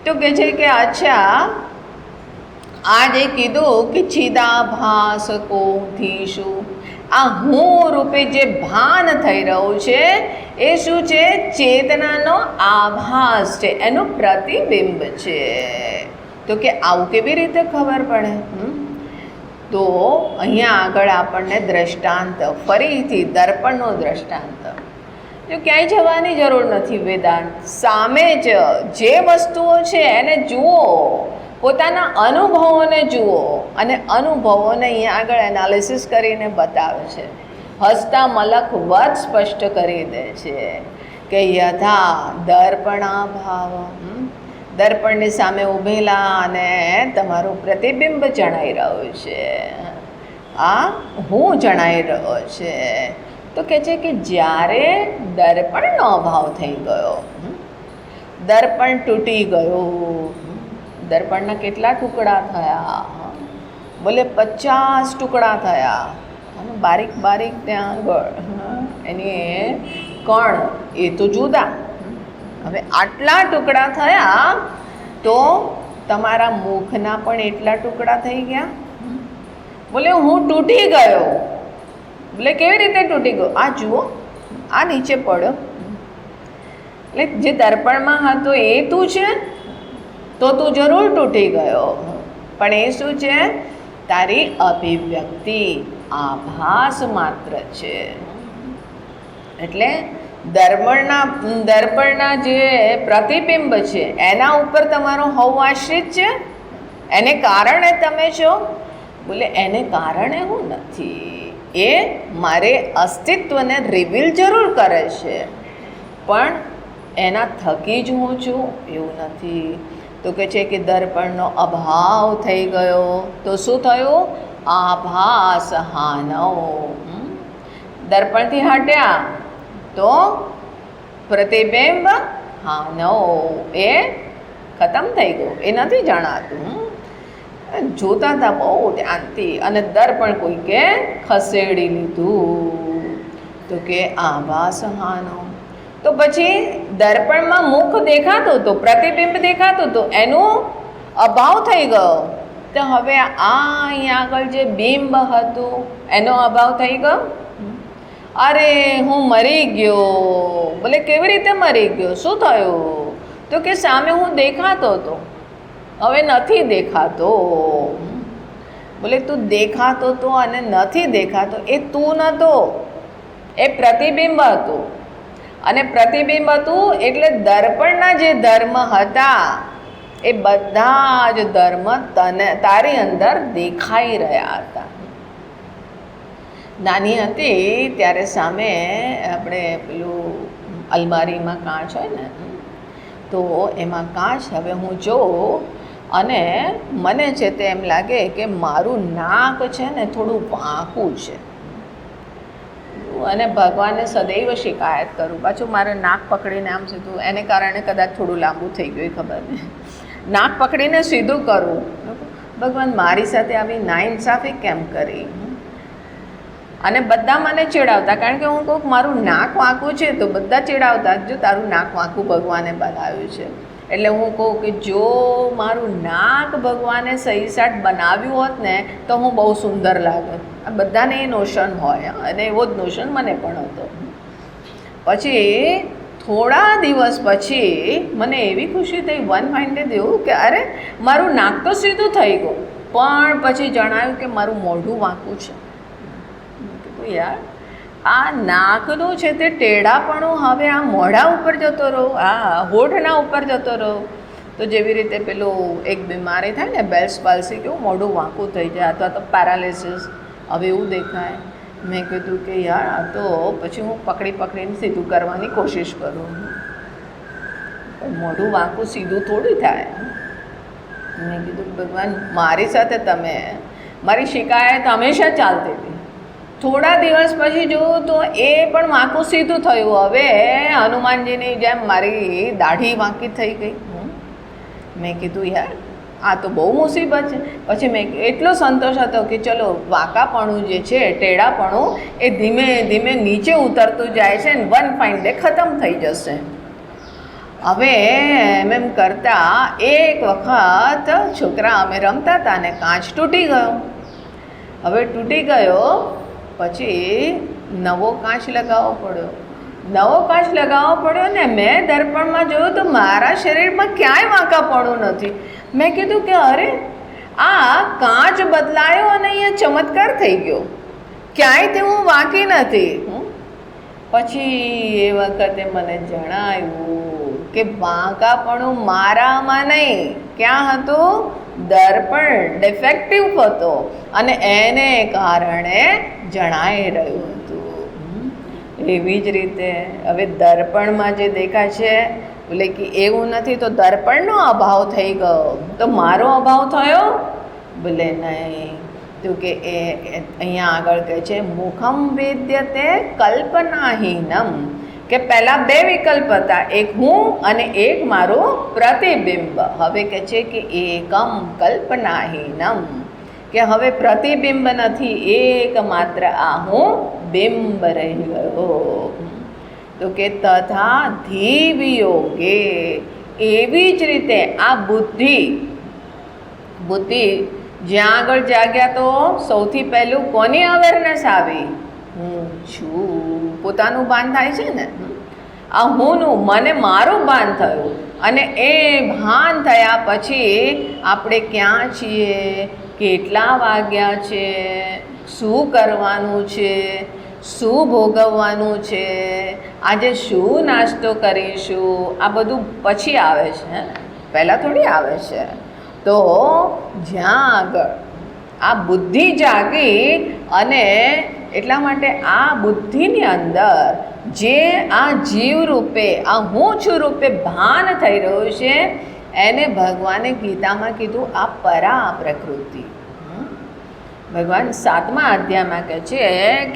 તો કહે છે કે અચ્છા, આ જે કીધું કે ચિદાભાસ કોથી શું, આ હું રૂપે જે ભાન થઈ રહ્યું છે એ શું છે? ચેતનાનો આભાસ છે, એનું પ્રતિબિંબ છે. તો કે આવું કેવી રીતે ખબર પડે? તો અહીંયા આગળ આપણને દ્રષ્ટાંત, ફરીથી દર્પણનો દ્રષ્ટાંત, જો ક્યાંય જવાની જરૂર નથી. વેદાંત સામે જ જે વસ્તુઓ છે એને જુઓ, પોતાના અનુભવોને જુઓ, અને અનુભવોને અહીંયા આગળ એનાલિસિસ કરીને બતાવે છે. હસતા મલક વધ સ્પષ્ટ કરી દે છે કે યથા દર્પણાભાવ, દર્પણની સામે ઊભેલા અને તમારું પ્રતિબિંબ જણાઈ રહ્યું છે, આ હું જણાઈ રહ્યો છે. તો કહે છે કે જ્યારે દર્પણનો અભાવ થઈ ગયો, દર્પણ તૂટી ગયું, દર્પણના કેટલા ટુકડા થયા? બોલે 50 ટુકડા થયા. અને બારીક બારીક ત્યાં આગળ એની કણ એ તો જુદા. હવે આટલા ટુકડા થયા તો તમારા મુખના પણ એટલા ટુકડા થઈ ગયા. બોલે હું તૂટી ગયો. બોલે કેવી રીતે તૂટી ગયો? આ જુઓ, આ નીચે પડ્યો. એટલે જે દર્પણમાં હતો એ તું છે તો તું જરૂર તૂટી ગયો, પણ એ શું છે? તારી અભિવ્યક્તિ, આભાસ માત્ર છે. એટલે દર્પણના જે પ્રતિબિંબ છે એના ઉપર તમારો હોવું આશ્રિત છે, એને કારણે તમે છો. બોલે એને કારણે હું નથી, એ મારે અસ્તિત્વને રિવીલ જરૂર કરે છે, પણ એના થકી જ હું છું એવું નથી. તો કહે છે કે દર્પણનો અભાવ થઈ ગયો તો શું થયું? આભાસ હાનવ. દર્પણથી હટ્યા તો પ્રતિબિંબ હા નો એ ખતમ થઈ ગયો, એ નથી જણાતું. જોતા હતા બહુ ધ્યાનથી અને દર્પણ કોઈકે ખસેડી લીધું. તો કે આભાસ હાનો. તો પછી દર્પણમાં મુખ દેખાતું હતું, પ્રતિબિંબ દેખાતું હતું, એનું અભાવ થઈ ગયો. તો હવે અહીંયા આગળ જે બિંબ હતું એનો અભાવ થઈ ગયો. અરે હું મરી ગયો. બોલે કેવી રીતે મરી ગયો, શું થયું? તો કે સામે હું દેખાતો હતો, હવે નથી દેખાતો. બોલે તું દેખાતો તો અને નથી દેખાતો, એ તું નહોતો, એ પ્રતિબિંબ હતું. અને પ્રતિબિંબ હતું એટલે દર્પણના જે ધર્મ હતા એ બધા જ ધર્મ તારી અંદર દેખાઈ રહ્યા હતા. નાની હતી ત્યારે સામે આપણે પેલું અલમારીમાં કાચ હોય ને, તો એમાં કાચ હવે હું જોઉં અને મને છે તે એમ લાગે કે મારું નાક છે ને થોડું વાંકું છે. અને ભગવાનને સદૈવ શિકાયત કરું, પાછું મારે નાક પકડીને આમ સીધું, એને કારણે કદાચ થોડું લાંબુ થઈ ગયું ખબર નહીં, નાક પકડીને સીધું કરું. ભગવાન મારી સાથે આવી નાઇન્સાફી કેમ કરી? અને બધા મને ચીડાવતા, કારણ કે હું કહું મારું નાક વાંકું છે તો બધા ચીડાવતા, જો તારું નાક વાંકું ભગવાને બનાવ્યું છે. એટલે હું કહું કે જો મારું નાક ભગવાને સહી સાટ બનાવ્યું હોત ને તો હું બહુ સુંદર લાગત. આ બધાને એ નોશન હોય અને એવો જ નોશન મને પણ હતો. પછી થોડા દિવસ પછી મને એવી ખુશી થઈ, વન માઇન્ડેડ એવું કે અરે મારું નાક તો સીધું થઈ ગયું, પણ પછી જણાયું કે મારું મોઢું વાંકું છે. યાર આ નાકનું છે તે ટેઢાપણું હવે આ મોઢા ઉપર જતો રહો, આ હોઠના ઉપર જતો રહો. તો જેવી રીતે પેલું એક બીમારી થાય ને બેલ્સ પાલ્સી, કેવું મોઢું વાંકું થઈ જાય અથવા તો પેરાલિસિસ, હવે એવું દેખાય. મેં કીધું કે યાર આ તો પછી હું પકડીને સીધું કરવાની કોશિશ કરું, પણ મોઢું વાંકું સીધું થોડું થાય. મેં કીધું ભગવાન મારી સાથે તમે, મારી શિકાયત હંમેશા ચાલતી હતી. થોડા દિવસ પછી જોઉં તો એ પણ વાંકું સીધું થયું. હવે હનુમાનજીની જેમ મારી દાઢી વાંકી થઈ ગઈ. મેં કીધું યાર આ તો બહુ મુસીબત છે. પછી મેં એટલો સંતોષ હતો કે ચલો વાંકાપણું જે છે, ટેઢાપણું, એ ધીમે ધીમે નીચે ઉતરતું જાય છે ને વન ફાઇન ડે ખતમ થઈ જશે. હવે એમ કરતાં એક વખત છોકરા અમે રમતા હતા ને કાચ તૂટી ગયો. હવે તૂટી ગયો પછી નવો કાચ લગાવવો પડ્યો ને મેં દર્પણમાં જોયું તો મારા શરીરમાં ક્યાંય વાંકાપણું નથી. મેં કીધું કે અરે આ કાચ બદલાયો અને અહીંયા ચમત્કાર થઈ ગયો, ક્યાંયથી હું વાંકી નથી. પછી એ વખતે મને જણાયું કે વાંકાપણું મારામાં નહીં, ક્યાં હતું? દર્પણ ડિફેક્ટિવ હતો અને એને કારણે જણાઈ રહ્યું હતું. એવી જ રીતે હવે દર્પણમાં જે દેખાય છે, એટલે કે એવું નથી તો દર્પણનો અભાવ થઈ ગયો, તો મારો અભાવ થયો? બોલે નહીં. તો કે એ અહીંયા આગળ કહે છે મુખમ વેદ્યતે કલ્પનાહીનમ, કે પહેલાં બે વિકલ્પ હતા, એક હું અને એક મારું પ્રતિબિંબ. હવે કહે છે કે એકમ કલ્પનાહીનમ, કે હવે પ્રતિબિંબ નથી, એકમાત્ર આ હું બિંબ રહી ગયો. તો કે તથા ધી વિયોગે, એવી જ રીતે આ બુદ્ધિ જ્યાં આગળ જાગ્યા તો સૌથી પહેલું કોની અવેરનેસ આવી? હું છું. પોતાનું ભાન થાય છે ને, આ હુંનું મને મારું ભાન થયું. અને એ ભાન થયા પછી આપણે ક્યાં છીએ, કેટલા વાગ્યા છે, શું કરવાનું છે, શું ભોગવવાનું છે, આજે શું નાસ્તો કરીશું, આ બધું પછી આવે છે, પહેલાં થોડી આવે છે. તો જ્યાં આગળ આ બુદ્ધિ જાગી અને એટલા માટે આ બુદ્ધિની અંદર જે આ જીવ રૂપે, આ હું છું રૂપે ભાન થઈ રહ્યું છે, એને ભગવાને ગીતામાં કીધું આ પરા પ્રકૃતિ. ભગવાન 7મા અધ્યાયમાં કહે છે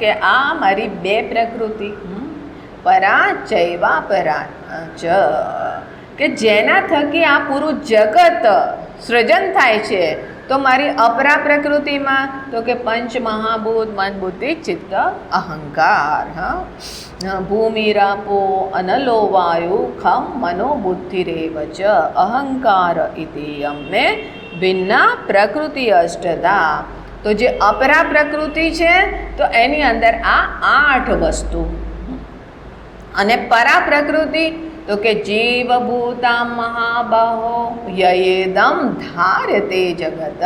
કે આ મારી બે પ્રકૃતિ, પરા ચૈવા પરા ચ, કે જેના થકી આ પૂરું જગત સૃજન થાય છે. તો મારી અપરા પ્રકૃતિમાં તો કે પંચ મહાભૂત મન બુદ્ધિ ચિત્ત અહંકાર. ભૂમિરાપો અનલો વાયુ ખમ મનો બુદ્ધિરેવ ચ અહંકાર ઇતિ અમને ભિન્ના પ્રકૃતિ અષ્ટધા. તો જે અપરા પ્રકૃતિ છે તો એની અંદર આ 8 વસ્તુ, અને પરા પ્રકૃતિ તો કે જીવભૂતા મહાબાહો યયેદમ ધાર્યતે જગત,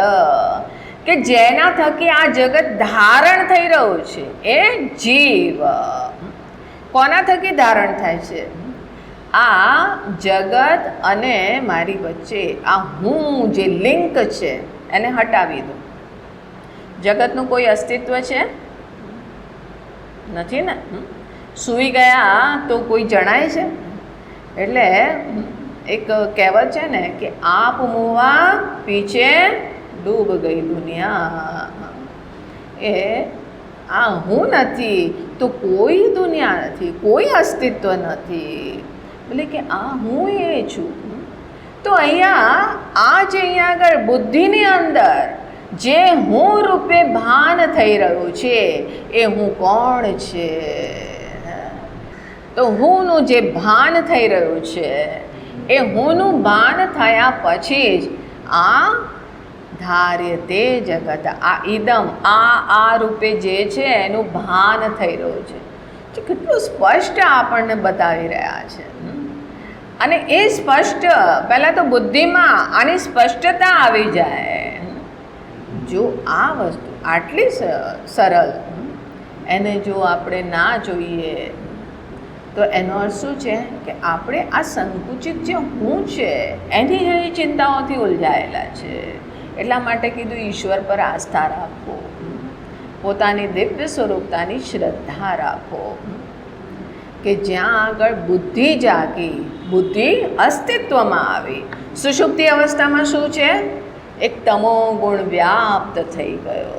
કે જેના થકી આ જગત ધારણ થઈ રહ્યું છે એ જીવ. કોના થકી ધારણ થાય છે? આ જગત અને મારી વચ્ચે આ હું જે લિંક છે એને હટાવી દો. જગતનું કોઈ અસ્તિત્વ છે નથી ને. સૂઈ ગયા તો કોઈ જણાય છે? એટલે એક કહેવત છે ને કે આપ મુવા પીછે ડૂબ ગઈ દુનિયા. એ આ હું નથી તો કોઈ દુનિયા નથી, કોઈ અસ્તિત્વ નથી. એટલે કે આ હું એ છું. તો અહીંયા આ જે અહીંયા આગળ બુદ્ધિની અંદર જે હું રૂપે ભાન થઈ રહ્યું છે એ હું કોણ છે? તો હુંનું જે ભાન થઈ રહ્યું છે એ હુંનું ભાન થયા પછી જ આ ધાર્યતે જગત, આ ઇદમ આ રૂપે જે છે એનું ભાન થઈ રહ્યું છે. તો કેટલું સ્પષ્ટ આપણને બતાવી રહ્યા છે. અને એ સ્પષ્ટ પહેલાં તો બુદ્ધિમાં આની સ્પષ્ટતા આવી જાય. જો આ વસ્તુ આટલી સરળ એને જો આપણે ના જોઈએ તો એનો અર્થ શું છે કે આપણે આ સંકુચિત જે હું છે એની જેવી ચિંતાઓથી ઉલઝાયેલા છે. એટલા માટે કીધું ઈશ્વર પર આસ્થા રાખો, પોતાની દિવ્ય સ્વરૂપતાની શ્રદ્ધા રાખો, કે જ્યાં આગળ બુદ્ધિ જાગી, બુદ્ધિ અસ્તિત્વમાં આવી. સુષુપ્તિ અવસ્થામાં શું છે? એક તમો ગુણ વ્યાપ્ત થઈ ગયો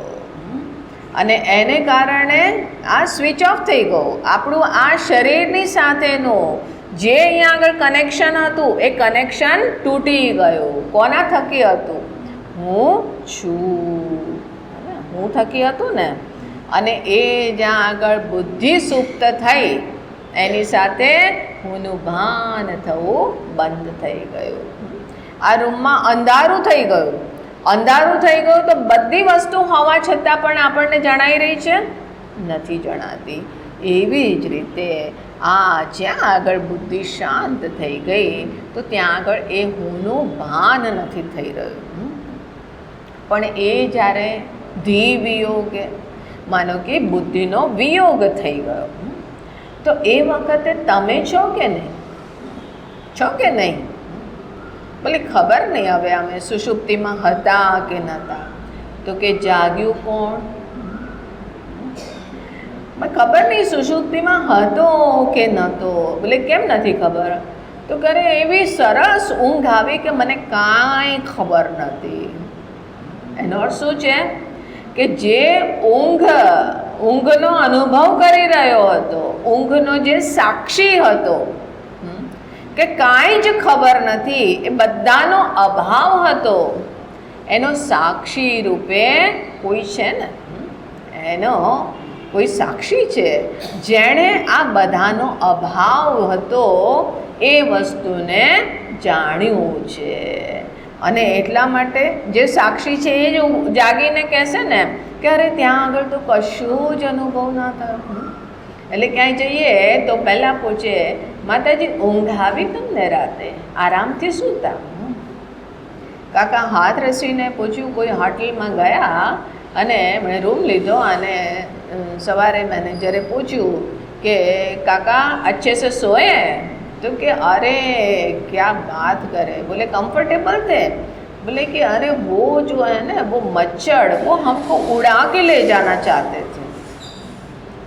અને એને કારણે આ સ્વિચ ઓફ થઈ ગયું. આપણું આ શરીરની સાથેનું જે અહીંયા આગળ કનેક્શન હતું એ કનેક્શન તૂટી ગયું. કોના થકી હતું? હું છું, હું થકી હતું ને. અને એ જ્યાં આગળ બુદ્ધિ સુપ્ત થઈ એની સાથે હુંનું ભાન થવું બંધ થઈ ગયું. આ રૂમમાં અંધારું થઈ ગયું. અંધારું થઈ ગયું તો બધી વસ્તુ હોવા છતાં પણ આપણને જણાઈ રહી છે? નથી જણાતી. એવી જ રીતે આ જ્યાં આગળ બુદ્ધિ શાંત થઈ ગઈ તો ત્યાં આગળ એ હુંનું ભાન નથી થઈ રહ્યું. પણ એ જ્યારે ધી વિયોગે, માનો કે બુદ્ધિનો વિયોગ થઈ ગયો, તો એ વખતે તમે છો કે નહીં? છો કે નહીં? ભલે ખબર નહીં હવે અમે સુષુપ્તિમાં હતા કે નહોતા. તો કે જાગ્યું કોણ? ખબર નહીં સુષુપ્તિમાં હતો કે નહોતો. ભલે કેમ નથી ખબર? તો કરે એવી સરસ ઊંઘ આવી કે મને કાંઈ ખબર નથી. એનો અર્થ શું છે? કે જે ઊંઘનો અનુભવ કરી રહ્યો હતો, ઊંઘનો જે સાક્ષી હતો, કે કાંઈ જ ખબર નથી, એ બધાનો અભાવ હતો, એનો સાક્ષી રૂપે કોઈ છે ને, એનો કોઈ સાક્ષી છે જેણે આ બધાનો અભાવ હતો એ વસ્તુને જાણ્યું છે. અને એટલા માટે જે સાક્ષી છે એ જ જાગીને કહેશે ને કે અરે ત્યાં આગળ તો કશું જ અનુભવ ના થયો. એટલે ક્યાંય જઈએ તો પહેલાં પૂછે, માતાજી ઊંઘ આવી તમને રાતે? આરામથી સૂતા? કાકા હાથ રસીને પૂછ્યું, કોઈ હોટલમાં ગયા અને મેં રૂમ લીધો અને સવારે મેનેજરે પૂછ્યું કે કાકા अच्छे से सोए? तो कि अरे क्या बात करे, बोले कंफर्टेबल थे? बोले कि अरे वो जो है ना वो मच्छर वो हमको उड़ा के ले जाना चाहते थे,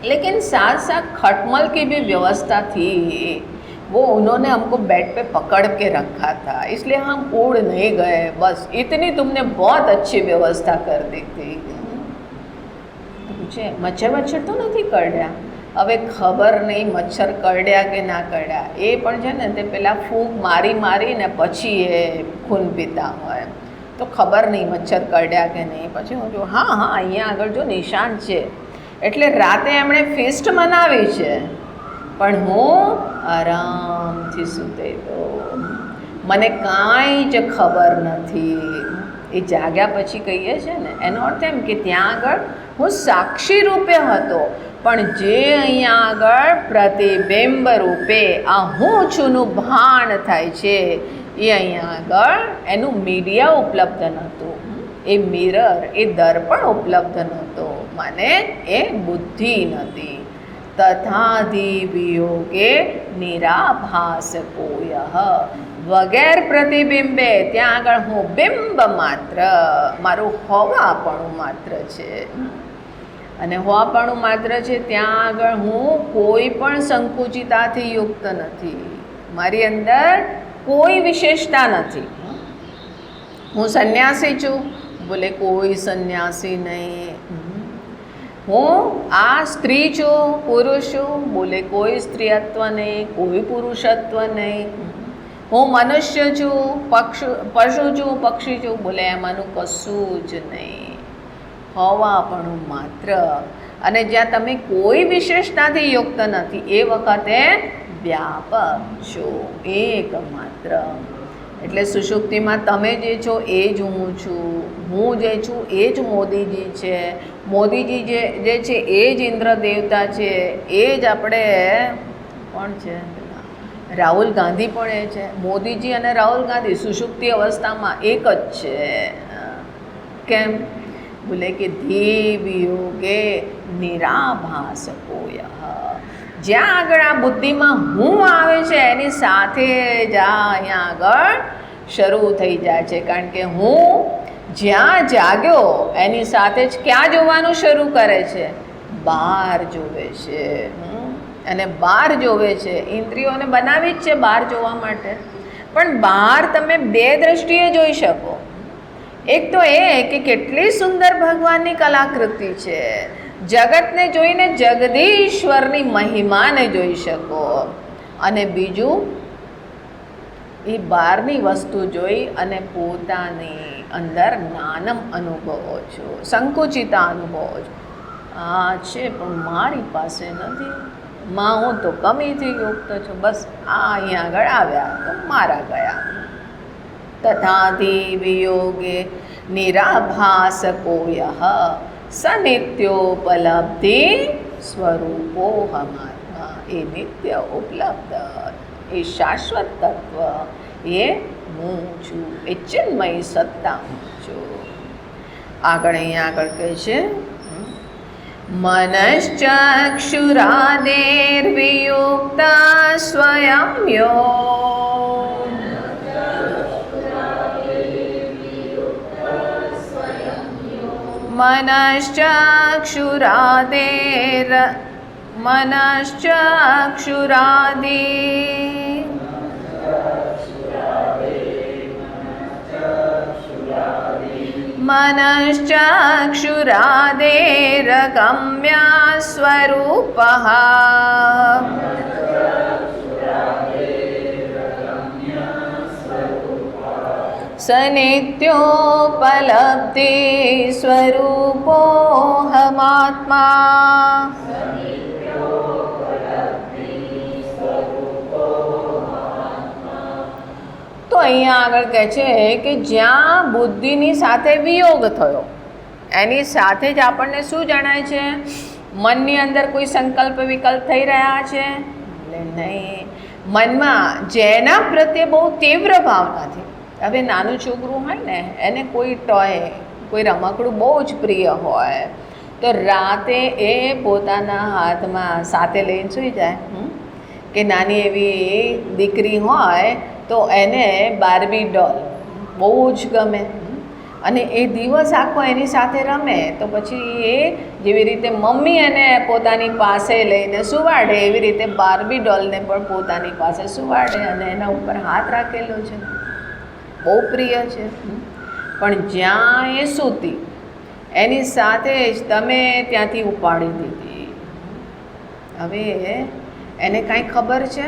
लेकिन साथ साथ खटमल की भी व्यवस्था थी, वो उन्होंने हमको बेड पे पकड़ के रखा था, इसलिए हम उड़ नहीं गए, बस इतनी तुमने बहुत अच्छी व्यवस्था कर दी थी. पूछे मच्छर तो नहीं करड्या? હવે ખબર નહીં મચ્છર કરડ્યા કે ના કરડ્યા, એ પણ છે ને તે પેલા ફૂગ મારીને પછી એ ખૂન પીતા હોય, તો ખબર નહીં મચ્છર કરડ્યા કે નહીં. પછી હું જો હા અહીંયા આગળ જો નિશાન છે, એટલે રાતે એમણે ફીસ્ટ મનાવી છે, પણ હું આરામથી સૂતેલો, મને કાંઈ જ ખબર નથી. એ જાગ્યા પછી કહીએ છીએ ને, એનો અર્થ એમ કે ત્યાં આગળ હું સાક્ષી રૂપે હતો, પણ જે અહીંયા આગળ પ્રતિબિંબ રૂપે આ હું છુંનું ભાન થાય છે, એ અહીંયા આગળ એનું મીડિયા ઉપલબ્ધ નહોતું, એ મિરર, એ દર્પણ ઉપલબ્ધ નહોતો, મને એ બુદ્ધિ નહોતી. તથાધિ વિયોગે નિરાભાસ કોયઃ, વગેર પ્રતિબિંબે, ત્યાં આગળ હું બિંબ માત્ર, મારું હોવાપણું માત્ર છે, અને હોવાપણું માત્ર છે, ત્યાં આગળ હું કોઈ પણ સંકુચિતાથી યુક્ત નથી, મારી અંદર કોઈ વિશેષતા નથી. હું સંન્યાસી છું, બોલે કોઈ સંન્યાસી નહીં. હું આ સ્ત્રી છું, પુરુષ છું, બોલે કોઈ સ્ત્રીત્વ નહીં, કોઈ પુરુષત્વ નહીં. હું મનુષ્ય છું, પશુ છું, પક્ષી છું, બોલે એમાંનું કશું જ નહીં, હોવાપણું માત્ર. અને જ્યાં તમે કોઈ વિશેષતાથી યુક્ત નથી, એ વખતે વ્યાપક છો, એક માત્ર. એટલે સુષુપ્તિમાં તમે જે છો એ જ હું છું, હું જે છું એ જ મોદીજી છે, મોદીજી જે છે એ જ ઇન્દ્ર દેવતા છે, એ જ આપણે કોણ છે, રાહુલ ગાંધી પણ એ છે. મોદીજી અને રાહુલ ગાંધી સુષુપ્તિ અવસ્થામાં એક જ છે. કેમ? બોલે કે ધી વિયોગે નિરાભાસ કોયઃ, જ્યાં આગળ આ બુદ્ધિમાં હું આવે છે એની સાથે જ આ અહીંયા આગળ શરૂ થઈ જાય છે. કારણ કે હું જ્યાં જાગ્યો એની સાથે જ ક્યાં જોવાનું શરૂ કરે છે? બહાર જોવે છે. અને બહાર જોવે છે, ઇન્દ્રિયોને બનાવી જ છે બહાર જોવા માટે, પણ બહાર તમે બે દ્રષ્ટિએ જોઈ શકો. એક તો એ કે કેટલી સુંદર ભગવાનની કલાકૃતિ છે, જગતને જોઈને જગદીશ્વરની મહિમાને જોઈ શકો. અને બીજું, એ બહારની વસ્તુ જોઈ અને પોતાની અંદર નાનમ અનુભવો છો, સંકુચિતા અનુભવો છો. આ છે પણ મારી પાસે નથી, હું તો કમીથી યુક્ત છું, બસ આ અહીંયા આગળ આવ્યા તો મારા ગયા. તથાધિ વિયોગે નિરાભાસ કોયઃ સનિત્યોપલબ્ધિ સ્વરૂપો હમાત્મા, એ નિત્ય ઉપલબ્ધ, એ શાશ્વત તત્વ, એ હું છું, એ ચિન્મય સત્તા હું છું. આગળ અહીંયા આગળ કહે છે મનશ્ચક્ષુરાદેર્વિયુક્તા સ્વયં યો, મનશ્ચક્ષુરાદેરગમ્યા સ્વરૂપઃ, સનિત્યોપલબ્ધિ સ્વરૂપોહમાત્મા. તો અહીંયા આગળ કહે છે કે જ્યાં બુદ્ધિની સાથે વિયોગ થયો એની સાથે જ આપણને શું જણાય છે? મનની અંદર કોઈ સંકલ્પ વિકલ્પ થઈ રહ્યા છે? નહીં. મનમાં જેના પ્રત્યે બહુ તીવ્ર ભાવનાથી, હવે નાનું છોકરું હોય ને, એને કોઈ ટોય, કોઈ રમકડું બહુ જ પ્રિય હોય, તો રાતે એ પોતાના હાથમાં સાથે લઈને સૂઈ જાય. કે નાની એવી દીકરી હોય તો એને બાર્બી ડોલ બહુ જ ગમે, અને એ દિવસ આખો એની સાથે રમે, તો પછી એ જેવી રીતે મમ્મી એને પોતાની પાસે લઈને સુવાડે, એવી રીતે બાર્બી ડોલને પણ પોતાની પાસે સુવાડે અને એના ઉપર હાથ રાખેલો છે, બહુ પ્રિય છે. પણ જ્યાં એ સૂતી એની સાથે જ તમે ત્યાંથી ઉપાડી દીધી, હવે એને કાંઈ ખબર છે?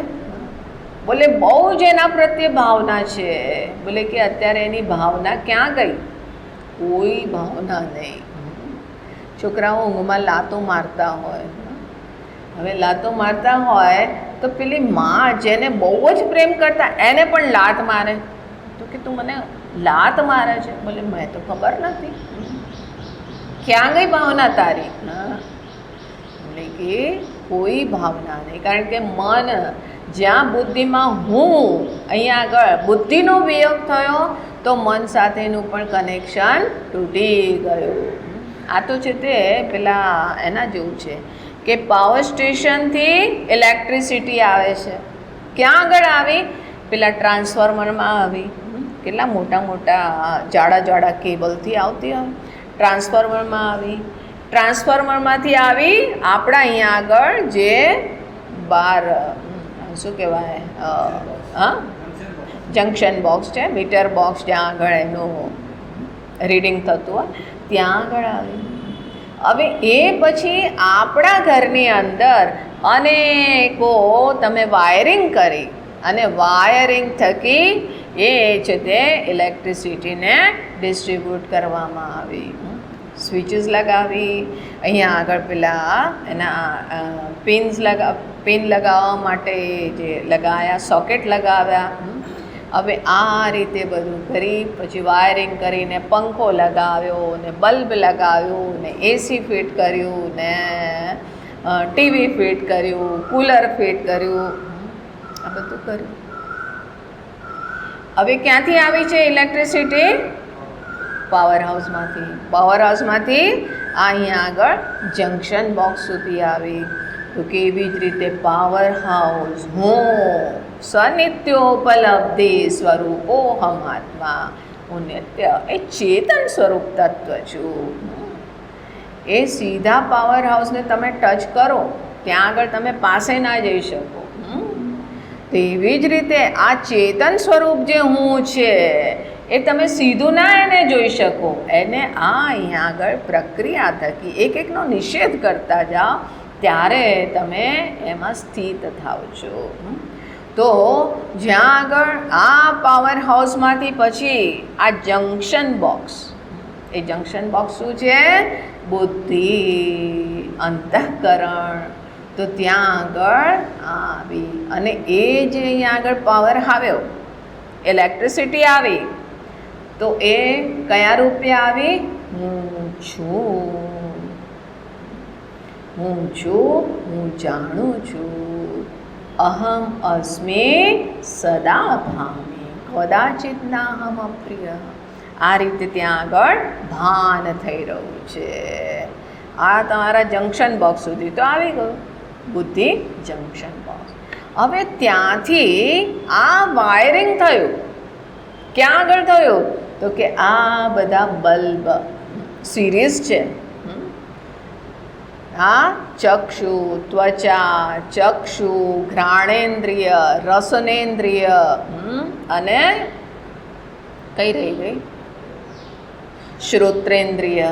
બોલે બહુ જ એના પ્રત્યે ભાવના છે. બોલે કે અત્યારે એની ભાવના ક્યાં ગઈ? કોઈ ભાવના નહીં. છોકરાઓ ઊંઘમાં લાતો મારતા હોય, હવે લાતો મારતા હોય તો પેલી માં જેને બહુ જ પ્રેમ કરતા એને પણ લાત મારે, તો કે તું મને લાત મારે છે. બોલે મેં તો ખબર નથી. ક્યાં ગઈ ભાવના તારી? બોલે કે કોઈ ભાવના નહીં, કારણ કે મન જ્યાં બુદ્ધિમાં હું, અહીંયા આગળ બુદ્ધિનો વિયોગ થયો તો મન સાથેનું પણ કનેક્શન તૂટી ગયું. આ તો છે તે પેલા એના જેવું છે કે પાવર સ્ટેશનથી ઇલેક્ટ્રિસિટી આવે છે. ક્યાં આગળ આવી? પેલા ટ્રાન્સફોર્મરમાં આવી. કેટલા મોટા મોટા જાડા જાડા કેબલથી આવતી હોય, ટ્રાન્સફોર્મરમાં આવી. ટ્રાન્સફોર્મરમાંથી આવી આપણા અહીંયા આગળ જે બાર શું કહેવાય, જંક્શન બોક્સ છે, મીટર બોક્સ, જ્યાં આગળ એનું રીડિંગ થતું હોય ત્યાં આગળ આવી. હવે એ પછી આપણા ઘરની અંદર અનેકો તમે વાયરિંગ કરી અને વાયરિંગ થકી એ છે તે ઇલેક્ટ્રિસિટીને ડિસ્ટ્રીબ્યુટ કરવામાં આવી. સ્વિચીસ લગાવી, અહીંયા આગળ પેલા એના પિન લગાવવા માટે જે લગાવ્યા, સોકેટ લગાવ્યા. હવે આ રીતે બધું કરી પછી વાયરિંગ કરીને પંખો લગાવ્યો ને બલ્બ લગાવ્યું ને એસી ફિટ કર્યું ને ટીવી ફિટ કર્યું, કૂલર ફિટ કર્યું, આ બધું કર્યું. હવે ક્યાંથી આવી છે ઇલેક્ટ્રિસિટી? પાવર હાઉસમાંથી. પાવર હાઉસમાંથી અહીંયા આગળ જંક્શન બોક્સ સુધી આવી. તો કેવી જ રીતે પાવર હાઉસ હું સનિત્યોપલબ્ધિ સ્વરૂપો હમ આત્મા, હું નિત્ય એ ચેતન સ્વરૂપ તત્વ છું. એ સીધા પાવર હાઉસને તમે ટચ કરો ત્યાં આગળ તમે પાસે ના જઈ શકો. તેવી જ રીતે આ ચેતન સ્વરૂપ જે હું છે એ તમે સીધું ના એને જોઈ શકો. એને આ અહીંયા આગળ પ્રક્રિયા થકી એક એકનો નિષેધ કરતા જાઓ ત્યારે તમે એમાં સ્થિત થાવ છો. તો જ્યાં આગળ આ પાવર હાઉસમાંથી પછી આ જંક્શન બોક્સ, એ જંક્શન બોક્સ શું છે? બુદ્ધિ, અંતઃકરણ. તો ત્યાં આગળ આવી અને એ જે અહીંયા આગળ પાવર આવ્યો, ઇલેક્ટ્રિસિટી આવી, તો એ કયા રૂપે આવી? હું છું, હું છું, હું જાણું છું. અહમ અસ્મિ સદા ભામિ કદાચિત નાહમ અપ્રિય. આ રીતે ત્યાં આગળ ભાન થઈ રહ્યું છે. આ તમારા જંક્શન બોક્સ સુધી તો આવી ગયું, બુદ્ધિ જંક્શન બોક્સ. હવે ત્યાંથી આ વાયરિંગ થયું, ક્યાં આગળ થયું? તો કે આ બધા બલ્બ સિરીઝ છે. આ ચક્ષુ, ત્વચા, ચક્ષુ, ઘ્રાણેન્દ્રિય, રસનેન્દ્રિય અને કઈ રહી ગઈ? શ્રોત્રેન્દ્રિય.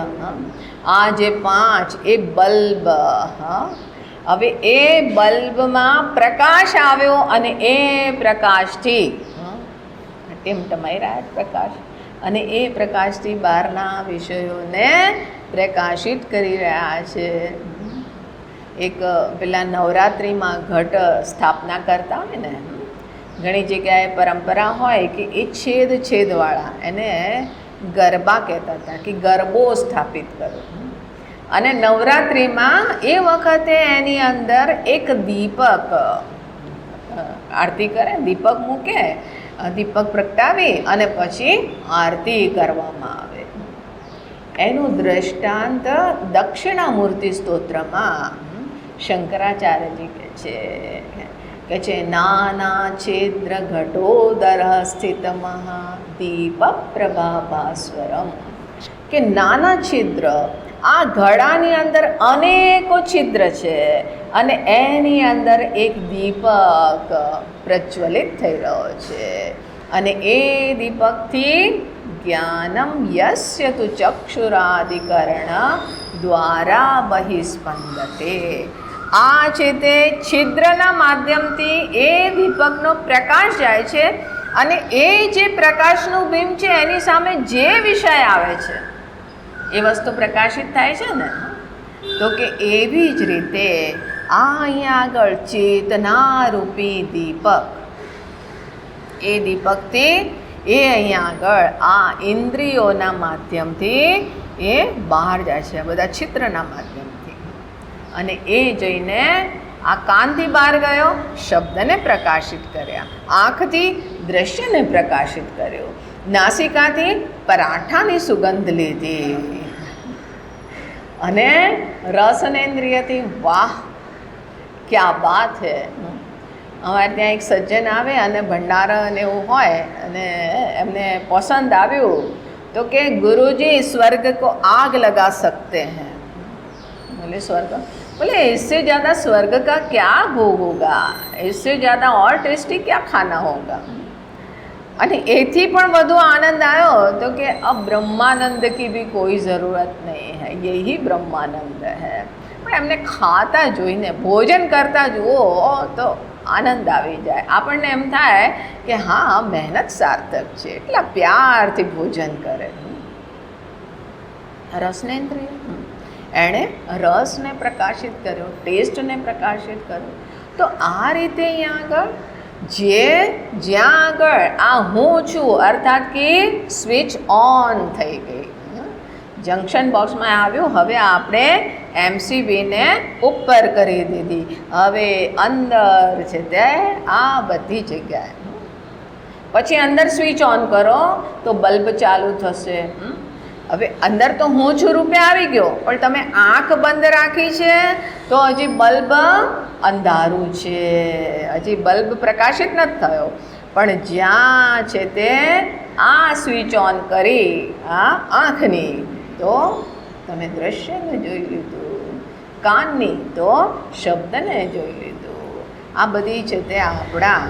આ જે 5 એ બલ્બ. હવે એ બલ્બમાં પ્રકાશ આવ્યો અને એ પ્રકાશથી ટેમટમાઈ રહ્યા પ્રકાશ, અને એ પ્રકાશથી બહારના વિષયોને પ્રકાશિત કરી રહ્યા છે. એક પેલા નવરાત્રિમાં ઘટ સ્થાપના કરતા હોય ને, ઘણી જગ્યાએ પરંપરા હોય કે એ છેદવાળા એને ગરબા કહેતા હતા કે ગરબો સ્થાપિત કરો. અને નવરાત્રિમાં એ વખતે એની અંદર એક દીપક, આરતી કરે, દીપક મૂકે, દીપક પ્રગટાવી અને પછી આરતી કરવામાં આવે. એનું દ્રષ્ટાંત દક્ષિણામૂર્તિ સ્તોત્રમાં શંકરાચાર્યજી કે છે નાના છેદ્ર ઘટોદર સ્થિતમ દીપ પ્રભાભાસ્વરમ. કે નાના છિદ્ર, આ ઘડાની અંદર અનેકો છિદ્ર છે અને એની અંદર એક દીપક પ્રજ્વલિત થઈ રહ્યો છે. અને એ દીપકથી જ્ઞાનમ યસ્ય તુ ચક્ષુરાદિકરણ દ્વારા બહિસ્પંદતે. આ છે તે છિદ્રના માધ્યમથી એ દીપકનો પ્રકાશ જાય છે અને એ જે પ્રકાશનું બિંબ છે એની સામે જે વિષય આવે છે એ વસ્તુ પ્રકાશિત થાય છે ને. તો કે એવી જ રીતે આ અહીંયા આગળ ચેતનારૂપી દીપક, એ દીપકથી એ અહીંયા આગળ આ ઇન્દ્રિયોના માધ્યમથી એ બહાર જાય છે, બધા છિદ્રના માધ્યમથી. અને એ જઈને આ કાનથી બહાર ગયો, શબ્દને પ્રકાશિત કર્યા, આંખથી દ્રશ્યને પ્રકાશિત કર્યો, નાસિકાથી પરાઠાની સુગંધ લીધી, અને રસનેન્દ્રિયથી વાહ ક્યા બાત હે. અમારે ત્યાં એક સજ્જન આવે અને ભંડારા અને એવું હોય અને એમને પસંદ આવ્યું તો કે ગુરુજી સ્वर्ग को आग लगा सकते हैं. बोले स्वर्ग, बोले इससे ज़्यादा स्वर्ग का क्या भोग होगा, इससे ज़्यादा और टेस्टी क्या खाना होगा. અને એથી પણ વધુ આનંદ આવ્યો તો કે अब ब्रह्मानंद की भी कोई ज़रूरत नहीं है, यही ब्रह्मानंद है. પણ એમને ખાતા જોઈને, ભોજન કરતા જુઓ તો આનંદ આવી જાય. આપણને એમ થાય કે હા મહેનત સાર્થક છે, એટલા પ્યારથી ભોજન કરે. રસનેન્દ્રિય, એણે રસને પ્રકાશિત કર્યો, ટેસ્ટને પ્રકાશિત કર્યો. તો આ રીતે અહીંયા આગળ જ્યાં આગળ આ હું છું અર્થાત કે સ્વિચ ઓન થઈ ગઈ, જંક્શન બોક્સમાં આવ્યું. હવે આપણે એમસીબીને ઉપર કરી દીધી. હવે અંદર છે તે આ બધી જગ્યાએ. પછી અંદર સ્વિચ ઓન કરો તો બલ્બ ચાલુ થશે. હવે અંદર તો હું છું રૂપે આવી ગયો, પણ તમે આંખ બંધ રાખી છે તો હજી બલ્બ અંધારું છે, હજી બલ્બ પ્રકાશિત નથી થયો. પણ જ્યાં છે તે આ સ્વિચ ઓન કરી આ આંખની તો તમે દ્રશ્યને જોઈ લીધું, કાનની તો શબ્દને જોઈ લીધું. આ બધી છે તે આપણા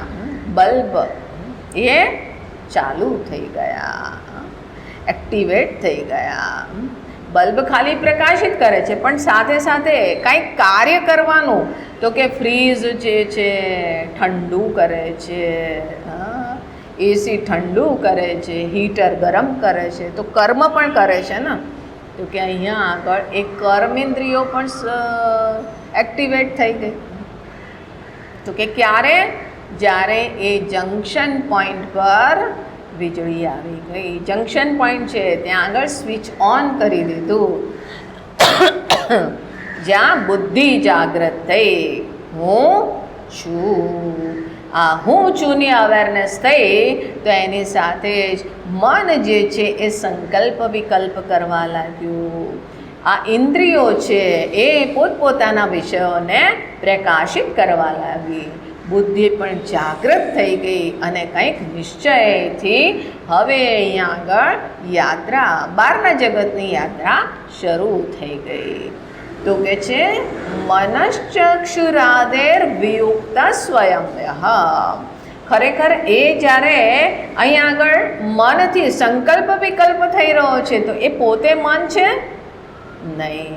બલ્બ એ ચાલુ થઈ ગયા, એક્ટિવેટ થઈ ગયા. બલ્બ ખાલી પ્રકાશિત કરે છે પણ સાથે સાથે કંઈક કાર્ય કરવાનું, તો કે ફ્રીજ જે છે ઠંડુ કરે છે, એસી ઠંડુ કરે છે, હીટર ગરમ કરે છે, તો કર્મ પણ કરે છે ને. તો કે અહીંયા આગળ એક કર્મેન્દ્રિયો પણ એક્ટિવેટ થઈ ગઈ. તો કે ક્યારે? જ્યારે એ જંક્શન પોઈન્ટ પર વીજળી આવી ગઈ. જંક્શન પોઈન્ટ છે ત્યાં આગળ સ્વિચ ઓન કરી દીધું, જ્યાં બુદ્ધિ જાગૃત થઈ, હું છું. આ હું છુંની અવેરનેસ થઈ તો એની સાથે જ મન જે છે એ સંકલ્પ વિકલ્પ કરવા લાગ્યું. આ ઇન્દ્રિયો છે એ પોતપોતાના વિષયોને પ્રકાશિત કરવા લાગી. બુદ્ધિ પણ જાગૃત થઈ ગઈ અને કંઈક નિશ્ચયથી હવે અહીંયા આગળ યાત્રા, બહારના જગતની યાત્રા શરૂ થઈ ગઈ. તો કે છે મનશ્ચક્ષુરાદેર વિયુક્ત સ્વયંયઃ. ખરેખર એ જ્યારે અહીંયા આગળ મનથી સંકલ્પ વિકલ્પ થઈ રહ્યો છે તો એ પોતે મન છે નહીં.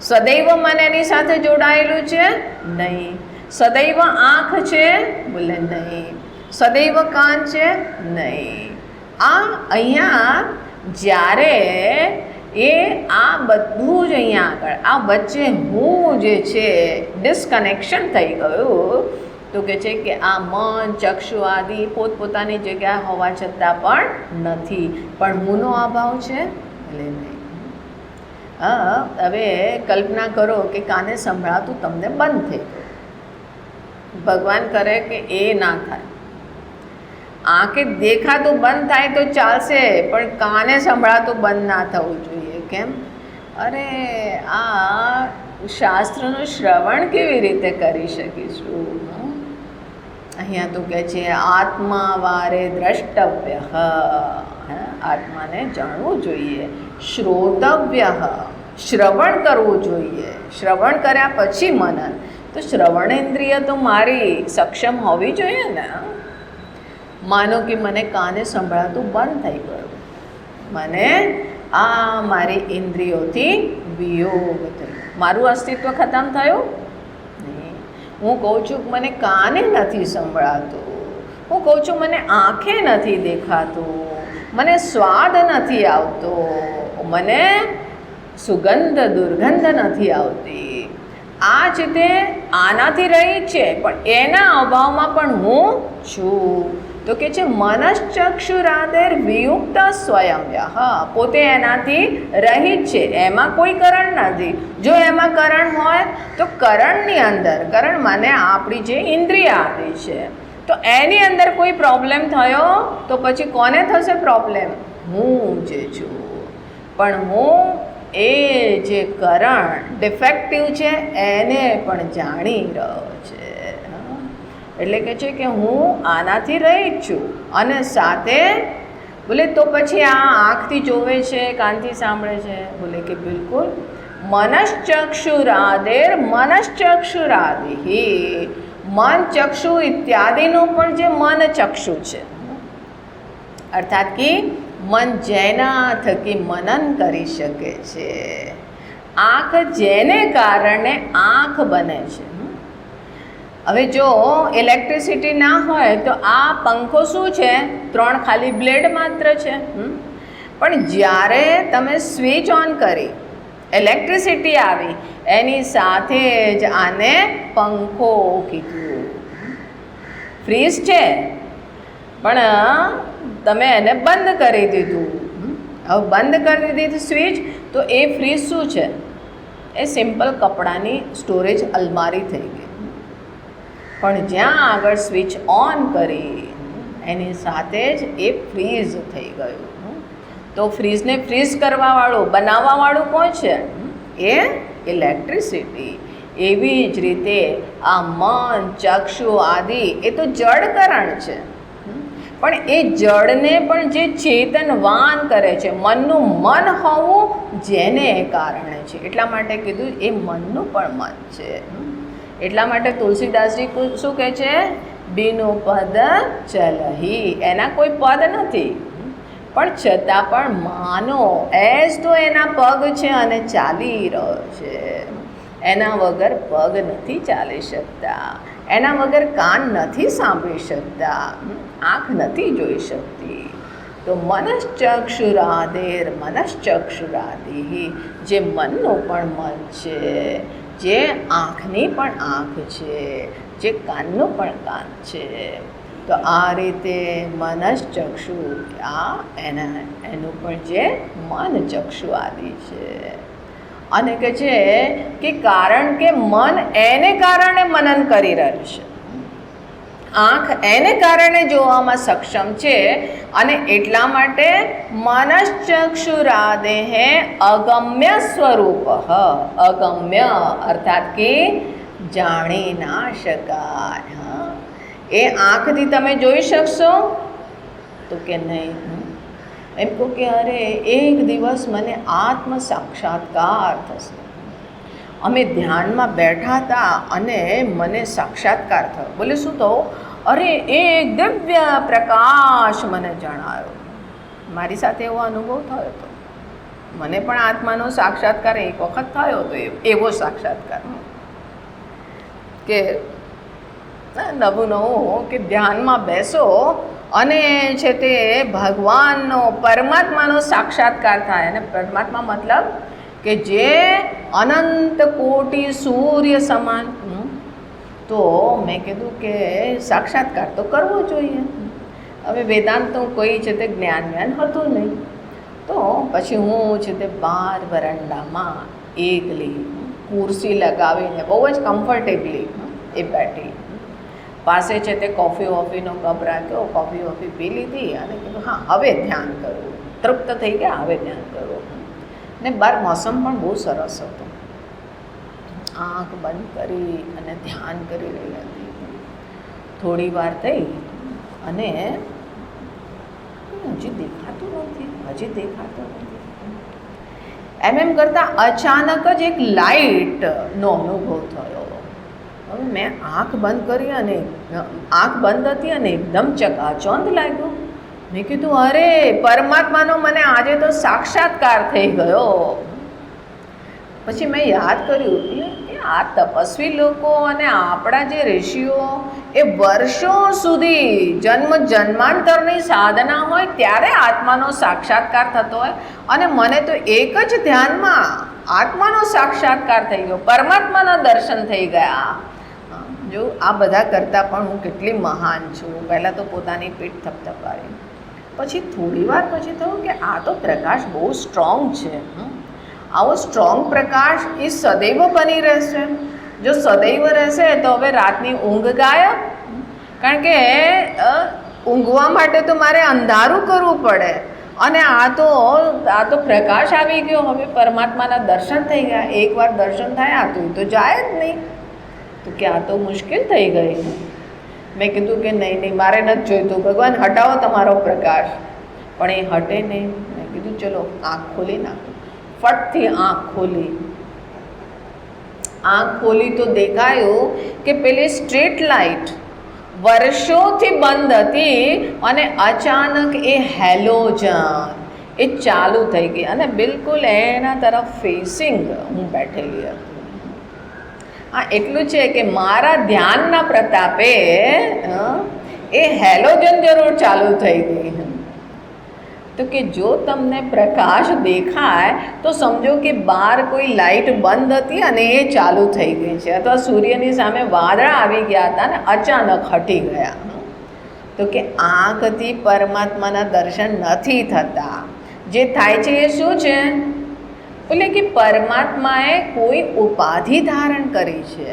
સદૈવ મન એની સાથે જોડાયેલું છે નહીં. સદૈવ આંખ છે, બોલે નહીં. સદૈવ કાન છે, નહીં. આ અહીંયા જ્યારે એ આ બધું જ અહીંયા આગળ આ વચ્ચે હું જે છે ડિસ્કનેક્શન થઈ ગયું, તો કે છે કે આ મન ચક્ષુ આદિ પોતપોતાની જગ્યાએ હોવા છતાં પણ નથી, પણ હુંનો અભાવ છે, એટલે નહીં. હવે કલ્પના કરો કે કાને સંભળાતું તમને બંધ થઈ ગયું. ભગવાન કરે કે એ ના થાય. આંખે દેખાતું બંધ થાય તો ચાલશે, પણ કાને સંભળાતું બંધ ના થવું જોઈએ. કેમ? અરે આ શાસ્ત્રનું શ્રવણ કેવી રીતે કરી શકીશું? અહીંયા તો કહે છે આત્મા વારે દ્રષ્ટવ્ય, આત્માને જાણવું જોઈએ. શ્રોતવ્ય, શ્રવણ કરવું જોઈએ. શ્રવણ કર્યા પછી મનન. તો શ્રવણેન્દ્રિય તો મારી સક્ષમ હોવી જોઈએ ને. માનો કે મને કાને સંભળાતું બંધ થઈ ગયું, મને આ મારી ઇન્દ્રિયોથી વિયોગ થયો, મારું અસ્તિત્વ ખતમ થયું? હું કહું છું કે મને કાને નથી સંભળાતું, હું કહું છું મને આંખે નથી દેખાતું, મને સ્વાદ નથી આવતો, મને સુગંધ દુર્ગંધ નથી આવતી. આ જ તે આનાથી રહી છે, પણ એના અભાવમાં પણ હું છું. તો કે છે મનશ્ચક્ષુરાદેર વિયુક્ત સ્વયંવ્યઃ, પોતે એનાથી રહિત છે, એમાં કોઈ કરણ નથી. જો એમાં કરણ હોય તો કરણની અંદર, કરણ માને આપણી જે ઇન્દ્રિય આદિ છે, તો એની અંદર કોઈ પ્રોબ્લેમ થયો તો પછી કોને થશે પ્રોબ્લેમ? હું જે છું. પણ હું એ જે કરણ ડિફેક્ટિવ છે એને પણ જાણી રહ્યો છે. એટલે કે છે કે હું આનાથી રહિત છું. અને સાથે બોલે તો પછી આ આંખથી જોવે છે, કાનથી સાંભળે છે? બોલે કે બિલકુલ. મનશ્ચક્ષુરાદેર મનશ્ચક્ષુરાદિ, મન ચક્ષુ ઇત્યાદિનું પણ જે મન ચક્ષુ છે, અર્થાત કે મન જેના થકી મનન કરી શકે છે. આંખ જેને કારણે આંખ બને છે. હવે જો ઇલેક્ટ્રિસિટી ના હોય તો આ પંખો શું છે? 3 ખાલી બ્લેડ માત્ર છે. પણ જ્યારે તમે સ્વિચ ઓન કરી, ઇલેક્ટ્રિસિટી આવી, એની સાથે જ આને પંખો કીધું. ફ્રીજ છે પણ તમે એને બંધ કરી દીધું. હવે બંધ કરી દીધી સ્વિચ તો એ ફ્રીજ શું છે? એ સિમ્પલ કપડાની સ્ટોરેજ અલમારી થઈ ગઈ. પણ જ્યાં આગળ સ્વિચ ઓન કરી એની સાથે જ એ ફ્રીઝ થઈ ગયું. તો ફ્રીઝને ફ્રીઝ કરવાવાળું, બનાવવાવાળું કોણ છે? એ ઇલેક્ટ્રિસિટી. એવી જ રીતે આ મન ચક્ષુ આદિ એ તો જડકરણ છે, પણ એ જડને પણ જે ચેતનવાન કરે છે, મનનું મન હોવું જેને કારણે છે. એટલા માટે કીધું એ મનનું પણ મન છે. એટલા માટે તુલસીદાસજી શું કહે છે? બીનું પદ ચલહી, એના કોઈ પદ નથી, પણ છતાં પણ માનો એસ તો એના પગ છે અને ચાલી રહ્યો છે. એના વગર પગ નથી ચાલી શકતા, એના વગર કાન નથી સાંભળી શકતા, આંખ નથી જોઈ શકતી. તો મનશ્ચક્ષુરાદેર મનશ્ચક્ષુરાદિ, જે મનનું પણ મન છે, જે આંખની પણ આંખ છે, જે કાનનું પણ કાન છે. તો આ રીતે મનશ્ચક્ષુ આ એનું પણ જે મન ચક્ષુ આદિ છે. અને કે છે કે કારણ કે મન એને કારણે મનન કરી રહ્યું છે, આંખ એને કારણે જોવામાં સક્ષમ છે. અને એટલા માટે મનશ્ચક્ષુરાદેહ અગમ્ય સ્વરૂપ, અગમ્ય અર્થાત કે જાણી ના શકાય. એ આંખથી તમે જોઈ શકશો? તો કે નહીં. એમ કહું કે અરે એક દિવસ મને આત્મ સાક્ષાત્કાર થશે. અમે ધ્યાનમાં બેઠા હતા અને મને સાક્ષાત્કાર થયો. બોલે શું થયું? અરે એક દિવ્ય પ્રકાશ મને જણાયો. મારી સાથે એવો અનુભવ થયો હતો. મને પણ આત્માનો સાક્ષાત્કાર એક વખત થયો હતો. એવો સાક્ષાત્કાર કે નવું નવું કે ધ્યાનમાં બેસો અને છે તે ભગવાનનો, પરમાત્માનો સાક્ષાત્કાર થાય. અને પરમાત્મા મતલબ કે જે અનંત કોટી સૂર્ય સમાન. તો મેં કીધું કે સાક્ષાત્કાર તો કરવો જોઈએ. હવે વેદાંત તો કોઈ છે તે જ્ઞાન હતું નહીં. તો પછી હું છે તે બહાર વરંડામાં એકલી ખુરશી લગાવીને બહુ જ કમ્ફર્ટેબલી એ બેઠી. પાસે છે તે કોફીનો કપ રાખ્યો, કોફી પી લીધી અને કીધું હા હવે ધ્યાન કરવું. તૃપ્ત થઈ ગયા, હવે ધ્યાન કરવું. ને બહાર મોસમ પણ બહુ સરસ હતો. આંખ બંધ કરી અને ધ્યાન કરી રહી હતી. થોડી વાર થઈ અને હજી દેખાતું નથી. એમ કરતાં અચાનક જ એક લાઇટનો અનુભવ થયો. હવે મેં આંખ બંધ કરી અને આંખ બંધ હતી અને એકદમ ચકાચોંધ લાગ્યો. મેં કીધું અરે પરમાત્માનો મને આજે તો સાક્ષાત્કાર થઈ ગયો. પછી મેં યાદ કર્યું કે આ તપસ્વી લોકો અને આપણા જે ઋષિઓ એ વર્ષો સુધી જન્માંતરની સાધના હોય ત્યારે આત્માનો સાક્ષાત્કાર થતો હોય, અને મને તો એક જ ધ્યાનમાં આત્માનો સાક્ષાત્કાર થઈ ગયો, પરમાત્માના દર્શન થઈ ગયા. જો આ બધા કરતાં પણ હું કેટલી મહાન છું. પહેલાં તો પોતાની પીઠ થપથપાવી, પછી થોડી વાર પછી થયું કે આ તો પ્રકાશ બહુ સ્ટ્રોંગ છે. આવો સ્ટ્રોંગ પ્રકાશ એ સદૈવ બની રહેશે. જો સદૈવ રહેશે તો હવે રાતની ઊંઘ ગાયબ, કારણ કે ઊંઘવા માટે તો મારે અંધારું કરવું પડે, અને આ તો પ્રકાશ આવી ગયો. હવે પરમાત્માના દર્શન થઈ ગયા. એકવાર દર્શન થાય તો જાય જ નહીં. તો કે આ તો મુશ્કેલ થઈ ગઈ. મેં કીધું કે નહીં મારે નથી જોઈતું, ભગવાન હટાવો તમારો પ્રકાશ. પણ એ હટે નહીં. મેં કીધું ચલો આંખ ખોલી નાખો. ફટથી આંખ ખોલી તો દેખાયું કે પેલી સ્ટ્રીટ લાઇટ વર્ષોથી બંધ હતી, અને અચાનક એ હેલોજન એ ચાલુ થઈ ગઈ, અને બિલકુલ એના તરફ ફેસિંગ હું બેઠેલી હતી. હા, એટલું છે કે મારા ધ્યાનના પ્રતાપે એ હેલોજન જરૂર ચાલુ થઈ ગઈ. તો કે જો તમને પ્રકાશ દેખાય તો સમજો કે બહાર કોઈ લાઇટ બંધ હતી અને એ ચાલુ થઈ ગઈ છે, અથવા સૂર્યની સામે વાદળા આવી ગયા હતા ને અચાનક હટી ગયા. તો કે આંખથી પરમાત્માના દર્શન નથી થતા. જે થાય છે એ શું છે? એટલે કે પરમાત્માએ કોઈ ઉપાધિ ધારણ કરી છે,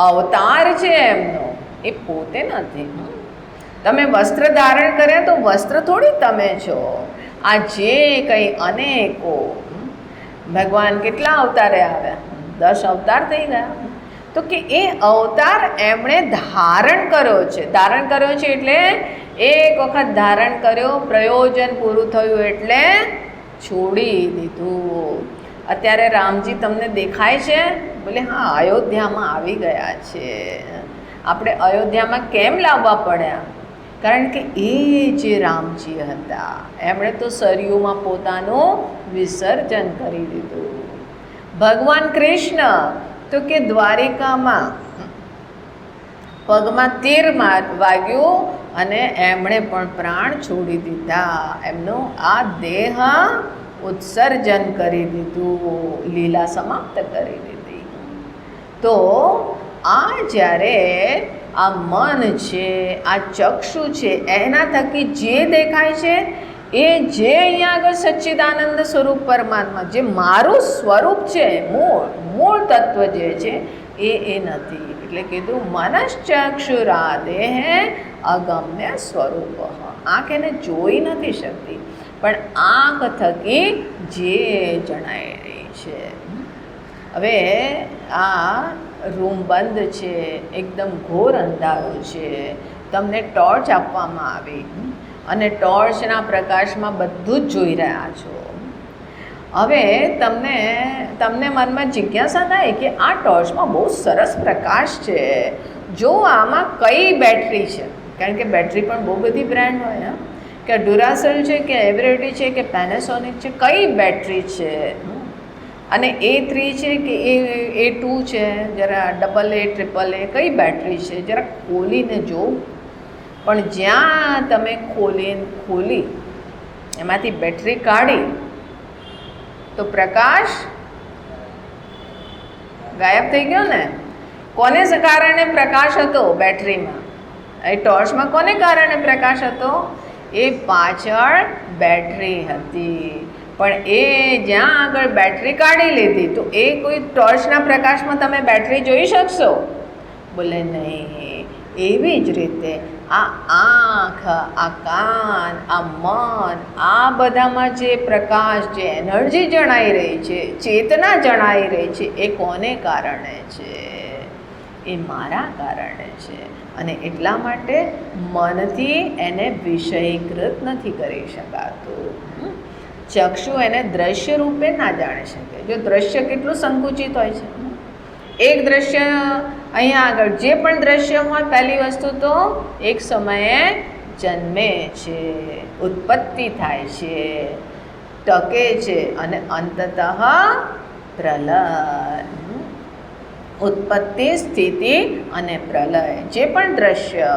અવતાર છે એમનો, એ પોતે નથી. તમે વસ્ત્ર ધારણ કર્યા તો વસ્ત્ર થોડી તમે છો. આ જે કંઈ અનેકો ભગવાન કેટલા અવતારે આવ્યા? 10 અવતાર થઈ ગયા. તો કે એ અવતાર એમણે ધારણ કર્યો છે. ધારણ કર્યો છે એટલે એક વખત ધારણ કર્યો, પ્રયોજન પૂરું થયું એટલે છોડી દીધું. અત્યારે રામજી તમને દેખાય છે? બોલે હા, અયોધ્યામાં આવી ગયા છે. આપણે અયોધ્યામાં કેમ લાવવા પડ્યા? કારણ કે એ જે રામજી હતા એમણે તો સરયુમાં પોતાનું વિસર્જન કરી દીધું. ભગવાન કૃષ્ણ તો કે દ્વારિકામાં પગમાં તીર વાગ્યું અને એમણે પણ પ્રાણ છોડી દીધા. એમનો આ દેહ ઉત્સર્જન કરી દીધું, લીલા સમાપ્ત કરી દીધી. તો આ જ્યારે આ મન છે, આ ચક્ષુ છે, એના થકી જે દેખાય છે એ જે અહીંયા આગળ સચ્ચિદાનંદ સ્વરૂપ પરમાત્મા, જે મારું સ્વરૂપ છે, મૂળ તત્વ જે છે એ નથી. એટલે કીધું મનશ્ચક્ષુરાદેહ અગમ્ય સ્વરૂપ. આંખ એને જોઈ નથી શકતી, પણ આંખ થકી જે જણાઈ રહી છે. હવે આ રૂમ બંધ છે, એકદમ ઘોર અંધારું છે, તમને ટોર્ચ આપવામાં આવી અને ટોર્ચના પ્રકાશમાં બધું જ જોઈ રહ્યા છો. હવે તમને મનમાં જિજ્ઞાસા થાય કે આ ટોર્ચમાં બહુ સરસ પ્રકાશ છે, જો આમાં કઈ બેટરી છે? કારણ કે બેટરી પણ બહુ બધી બ્રાન્ડ હોય, કે ડ્યુરાસેલ છે, કે એવરેડી છે, કે પેનાસોનિક છે, કઈ બેટરી છે? અને A3 છે કે A2 છે, જરા AA, AAA, કઈ બેટરી છે? જરા ખોલીને જો. પણ જ્યાં તમે ખોલી એમાંથી બેટરી કાઢી તો પ્રકાશ ગાયબ થઈ ગયો ને. કોને કારણે પ્રકાશ હતો બેટરીમાં? એ ટોર્ચમાં કોને કારણે પ્રકાશ હતો? એ પાછળ બેટરી હતી, પણ એ જ્યાં આગળ બેટરી કાઢી લીધી તો એ કોઈ ટોર્ચના પ્રકાશમાં તમે બેટરી જોઈ શકશો? બોલે નહીં. એવી જ રીતે આ આંખ, આ કાન, આ મન, આ બધામાં જે પ્રકાશ, જે એનર્જી જણાઈ રહી છે, ચેતના જણાઈ રહી છે, એ કોને કારણે છે? એ મારા કારણે છે. અને એટલા માટે મનથી એને વિષયીકૃત નથી કરી શકાતું. ચક્ષુ એને દ્રશ્ય રૂપે ના જાણી શકે. જો દ્રશ્ય કેટલું સંકુચિત હોય છે. એક દ્રશ્ય અહીંયા આગળ જે પણ દ્રશ્ય હોય, પહેલી વસ્તુ તો એક સમયે જન્મે છે, ઉત્પત્તિ થાય છે, ટકે છે અને અંતતઃ પ્રલય. ઉત્પત્તિ, સ્થિતિ અને પ્રલય. જે પણ દ્રશ્ય,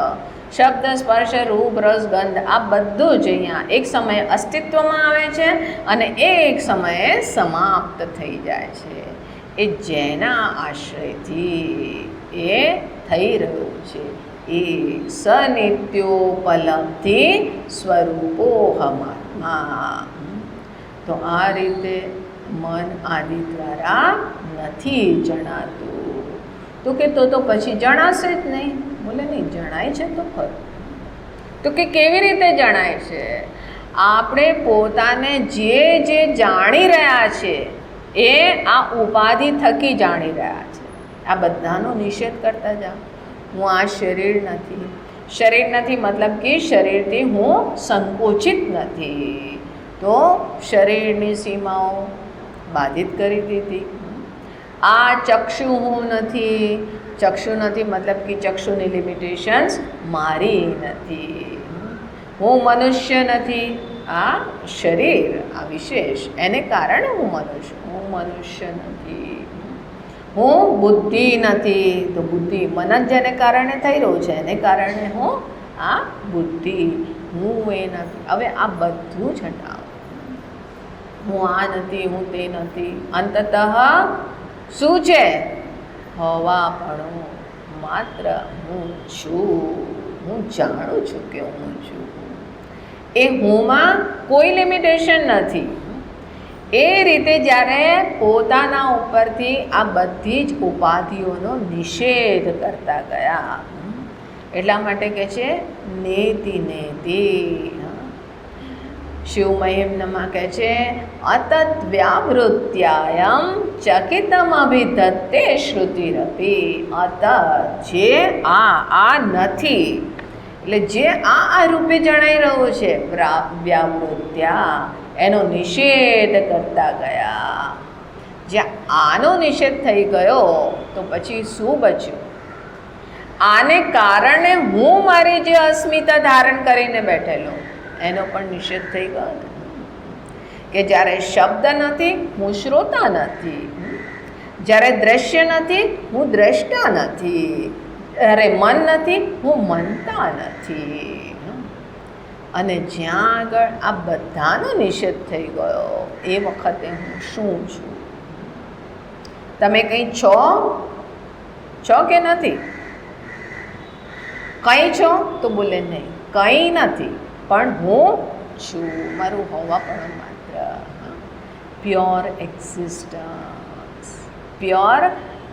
શબ્દ, સ્પર્શ, રૂપ, રસ, ગંધ આ બધું જ અહીંયા એક સમયે અસ્તિત્વમાં આવે છે અને એક સમયે સમાપ્ત થઈ જાય છે. એ જેના આશ્રયથી એ થઈ રહ્યું છે એ સનિત્યોપલબ્ધિ સ્વરૂપોહમાત્મા. તો આ રીતે મન આદિ દ્વારા નથી જણાતું. તો કે તો પછી જણાશે જ નહીં. બોલે નહીં, જણાય છે તો ખરું. તો કે કેવી રીતે જણાય છે? આપણે પોતાને જે જે જાણી રહ્યા છે એ આ ઉપાધિ થકી જાણી રહ્યા છે. આ બધાનો નિષેધ કરતા જાઓ. હું આ શરીર નથી. શરીર નથી મતલબ કે શરીરથી હું સંકોચિત નથી. તો શરીરની સીમાઓ બાધિત કરી દીધી. આ ચક્ષુ હું નથી. ચક્ષુ નથી મતલબ કે ચક્ષુની લિમિટેશન્સ મારી નથી. હું મનુષ્ય નથી. આ શરીર આ વિશેષ એને કારણે હું મનુષ્ય નથી. હું બુદ્ધિ નથી. તો બુદ્ધિ મન જ જેને કારણે થઈ રહ્યું છે એને કારણે હું આ બુદ્ધિ. હું એ નથી. હવે આ બધું જ હટાવો. હું આ નથી, હું તે નથી. અંતતઃ શું છે? હવાપણું માત્ર હું છું. હું જાણું છું કે હું છું. એ હુંમાં કોઈ લિમિટેશન નથી. એ રીતે જ્યારે પોતાના ઉપરથી આ બધી જ ઉપાધિઓનો નિષેધ કરતા ગયા એટલા માટે કહે છે નેતિ નેતિ. શિવ મહિમ્નમાં કહે છે અતત વ્યાવૃત્યાયમ ચકિતમ અભિધત્તે શ્રુતિરપી. અતત જે આ નથી એટલે જે આ રૂપે જણાઈ રહ્યું છે વ્યાવૃત્યા એનો નિષેધ કરતા ગયા. જ્યાં આનો નિષેધ થઈ ગયો તો પછી શું બચ્યું? આને કારણે હું મારી જે અસ્મિતા ધારણ કરીને બેઠેલો એનો પણ નિષેધ થઈ ગયો કે જ્યારે શબ્દ નથી હું શ્રોતા નથી. જ્યારે દ્રશ્ય નથી હું દ્રષ્ટા નથી. જ્યારે મન નથી હું મનતા નથી. અને જ્યાં આગળ આ બધાનો નિષેધ થઈ ગયો એ વખતે હું શું છું? તમે કંઈ છો કે નથી? કંઈ છો તો બોલે નહીં, કંઈ નથી પણ હું છું. મારું હોવાપણું માત્ર પ્યોર એક્ઝિસ્ટન્સ, પ્યોર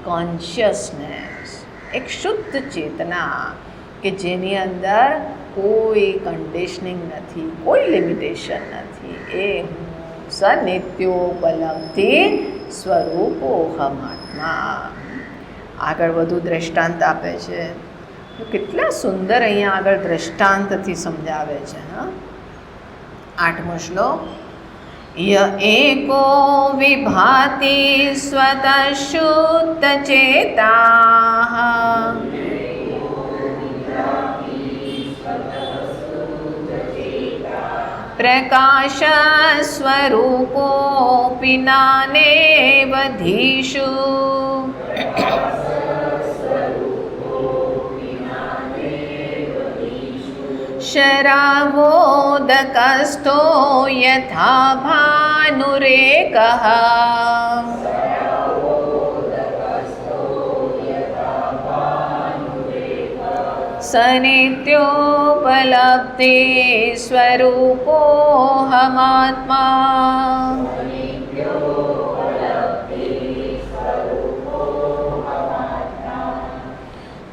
કોન્શિયસનેસ, એક શુદ્ધ ચેતના કે જેની અંદર કોઈ કન્ડિશનિંગ નથી, કોઈ લિમિટેશન નથી. એ હું સનિત્યોપલબ્ધિ સ્વરૂપોહમાત્મા. આગળ વધુ દ્રષ્ટાંત આપે છે. કેટલા સુંદર અહીંયા આગળ દ્રષ્ટાંતથી સમજાવે છે. હા, 8મો શ્લોક. ય એકો વિભાતિ સ્વતઃ શુદ્ધ ચેતા પ્રકાશ સ્વરૂપોऽપि નાનેવધીષુ શરાવોદકસ્થો યથા ભાનુરેકઃ સનિત્યોપલબ્ધિ સ્વરૂપોહમાત્મા.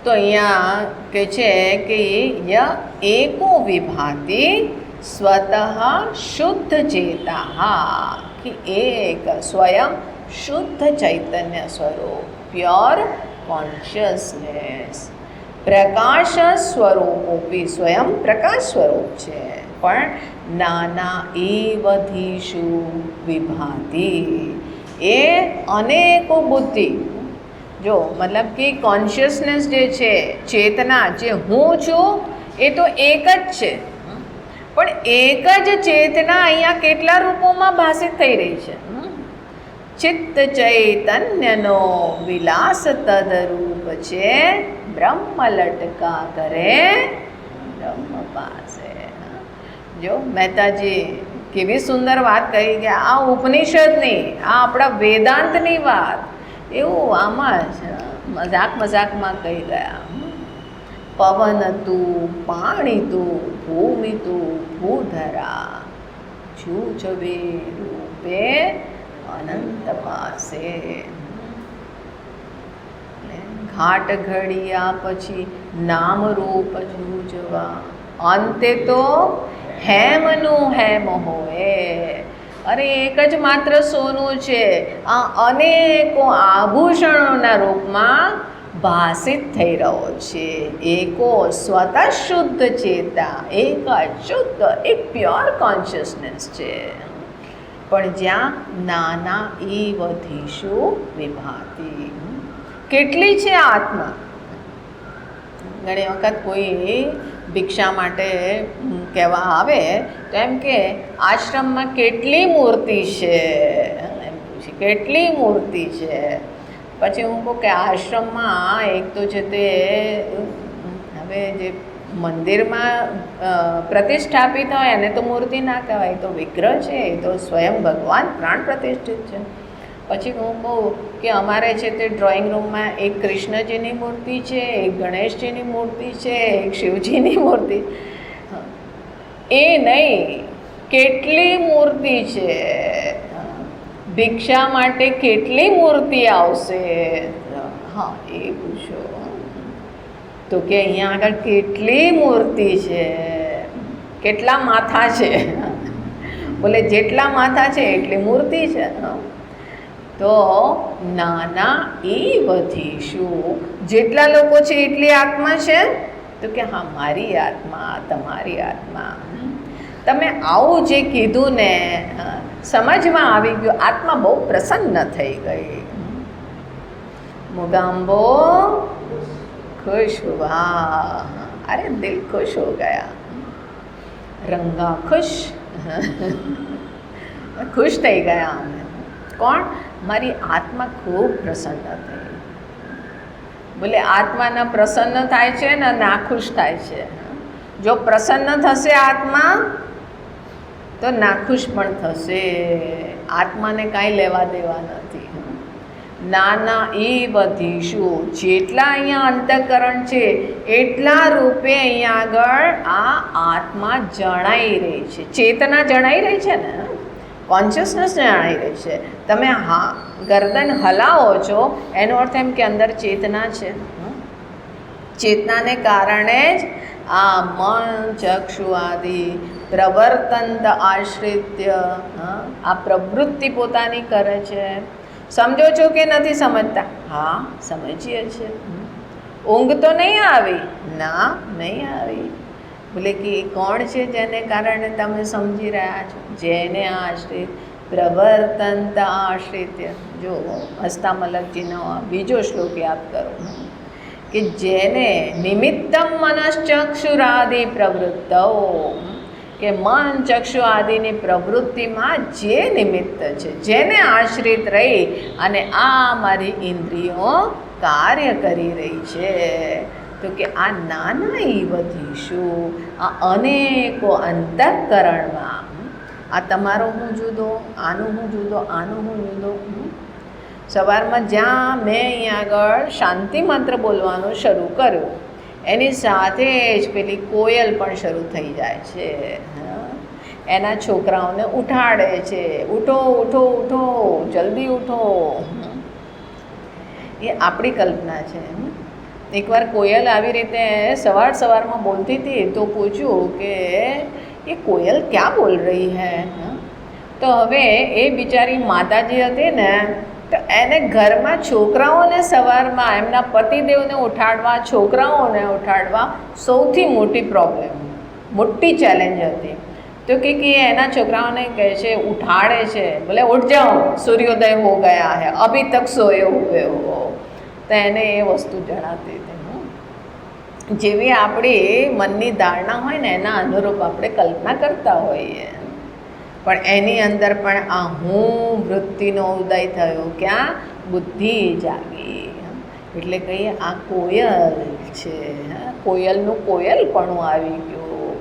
તો અહીંયા કહે છે કે ય એકો વિભાતિ સ્વતઃ શુદ્ધ ચેતા કે એક સ્વયં શુદ્ધ ચૈતન્ય સ્વરૂપ, પ્યોર કોન્શિયસનેસ. પ્રકાશ સ્વરૂપોપી સ્વયં પ્રકાશ સ્વરૂપ છે પણ નાના એવધીષુ વિભાતિ એ અનેકો બુદ્ધિ. જો મતલબ કે કોન્શિયસનેસ જે છે, ચેતના જે હું છું એ તો એક જ છે પણ એક જ ચેતના અહીંયા કેટલા રૂપોમાં ભાષિત થઈ રહી છે? ચિત્ત ચૈતન્યનો વિલાસ તદરૂપ છે, બ્રહ્મ લટકા કરે બ્રહ્મ પાસે. જો મહેતાજી કેવી સુંદર વાત કહી કે આ ઉપનિષદની, આ આપણા વેદાંતની વાત એવું આમાં જ મજાકમાં કહી ગયા. પવન તું, પાણી તું, ભૂમિ તું, ભૂધરા, જૂજવે રૂપે અનંત પાસે. ઘાટ ઘડિયા પછી નામ રૂપ જૂજવા, અંતે તો હેમનું હેમ હોય. અરે એક જ માત્ર સોનું છે, આ અનેકો આભૂષણોના રૂપમાં ભાષિત થઈ રહ્યો છે. એકો સ્વતઃ શુદ્ધ ચેતા, એક શુદ્ધ, એક પ્યોર કોન્શિયસનેસ છે. પણ જ્યાં નાના ઈવધીશુ વિભાતી, કેટલી છે આત્મા. ઘણી વખત કોઈ ભિક્ષા માટે કહેવા આવે તો એમ કે આશ્રમમાં કેટલી મૂર્તિ છે, એમ પૂછે કેટલી મૂર્તિ છે. પછી હું કહું કે આશ્રમમાં એક તો છે તે હવે જે મંદિરમાં પ્રતિષ્ઠાપિત હોય એને તો મૂર્તિ ના કહેવાય, તો વિગ્રહ છે, એ તો સ્વયં ભગવાન પ્રાણ પ્રતિષ્ઠિત છે. પછી હું કહું કે અમારે છે તે ડ્રોઈંગ રૂમમાં એક કૃષ્ણજીની મૂર્તિ છે, એક ગણેશજીની મૂર્તિ છે, એક શિવજીની મૂર્તિ. એ નહીં, કેટલી મૂર્તિ છે. ભિક્ષા માટે કેટલી મૂર્તિ આવશે? હા, એ પૂછો તો કે અહીંયા આગળ કેટલી મૂર્તિ છે, કેટલા માથા છે? બોલે જેટલા માથા છે એટલી મૂર્તિ છે. તો નાના એ વધીશું, જેટલા લોકો છે એટલી આત્મા છે. તો કે હા, મારી આત્મા, તમારી આત્મા. તમે આવું જે કીધું ને, સમજમાં આવી ગયું, આત્મા બહુ પ્રસન્ન થઈ ગઈ. મુગામ્બો खुश हुआ, अरे दिल खुश हो गया. रंगा खुश, खुश થઈ ગયા અમે. કોણ? મારી આત્મા ખૂબ પ્રસન્ન થઈ. બોલે આત્માના પ્રસન્ન થાય છે ને નાખુશ થાય છે. જો પ્રસન્ન થશે આત્મા તો નાખુશ પણ થશે. આત્માને કાંઈ લેવા દેવા નથી. નાના એ વધીશું, જેટલા અહીંયા અંતઃકરણ છે એટલા રૂપે અહીંયા આગળ આ આત્મા જણાઈ રહી છે. ચેતના જણાઈ રહી છે ને, કોન્શિયસનેસ જણાઈ રહી છે. તમે હા ગરદન હલાવો છો એનો અર્થ એમ કે અંદર ચેતના છે. ચેતનાને કારણે જ આ મન ચક્ષુ આદિ પ્રવર્તંત આશ્રિત્ય આ પ્રવૃત્તિ પોતાની કરે છે. સમજો છો કે નથી સમજતા? હા, સમજીએ છીએ. ઊંઘ તો નહીં આવી? ના, નહીં આવી. બોલે કે કોણ છે જેને કારણે તમે સમજી રહ્યા છો? જેને આશ્રિત, પ્રવર્તંત આશ્રિત્ય. જો હસ્તામલકજીનો બીજો શ્લોક યાદ કરો કે જેને નિમિત્તમ મનશ્ચક્ષુરાદિ પ્રવૃત્તૌ, કે મન ચક્ષુ આદિની પ્રવૃત્તિમાં જે નિમિત્ત છે, જેને આશ્રિત રહી અને આ મારી ઇન્દ્રિયો કાર્ય કરી રહી છે. તો કે આ નાના એ વધીશું, આ અનેકો અંતઃકરણમાં આ તમારો હું જુદો, આનું હું જુદો, આનું હું જુદો. સવારમાં જ્યાં મેં અહીંયા આગળ શાંતિ મંત્ર બોલવાનું શરૂ કર્યું એની સાથે જ પેલી કોયલ પણ શરૂ થઈ જાય છે. એના છોકરાઓને ઉઠાડે છે, ઉઠો ઉઠો ઉઠો, જલ્દી ઉઠો. એ આપણી કલ્પના છે. એકવાર કોયલ આવી રીતે સવારમાં બોલતી હતી તો પૂછ્યું કે એ કોયલ ક્યાં બોલ રહી હૈ? તો હવે એ બિચારી માતાજી હતી ને, તો એને ઘરમાં છોકરાઓને સવારમાં એમના પતિદેવને ઉઠાડવા, છોકરાઓને ઉઠાડવા સૌથી મોટી પ્રોબ્લેમ, મોટી ચેલેન્જ હતી. તો કે એના છોકરાઓને કહે છે, ઉઠાડે છે, બોલે ઉઠ જાઓ, સૂર્યોદય હો ગયા હે, અભી તક સોએ હુએ હો. તો એને એ વસ્તુ જણાતી હતી. જેવી આપણી મનની ધારણા હોય ને એના અનુરૂપ આપણે કલ્પના કરતા હોઈએ. પણ એની અંદર પણ આ હું વૃત્તિનો ઉદય થયો. ક્યાં? બુદ્ધિ જાગી. એટલે કહીએ આ કોયલ છે. કોયલનું કોયલપણું આવી ગયું,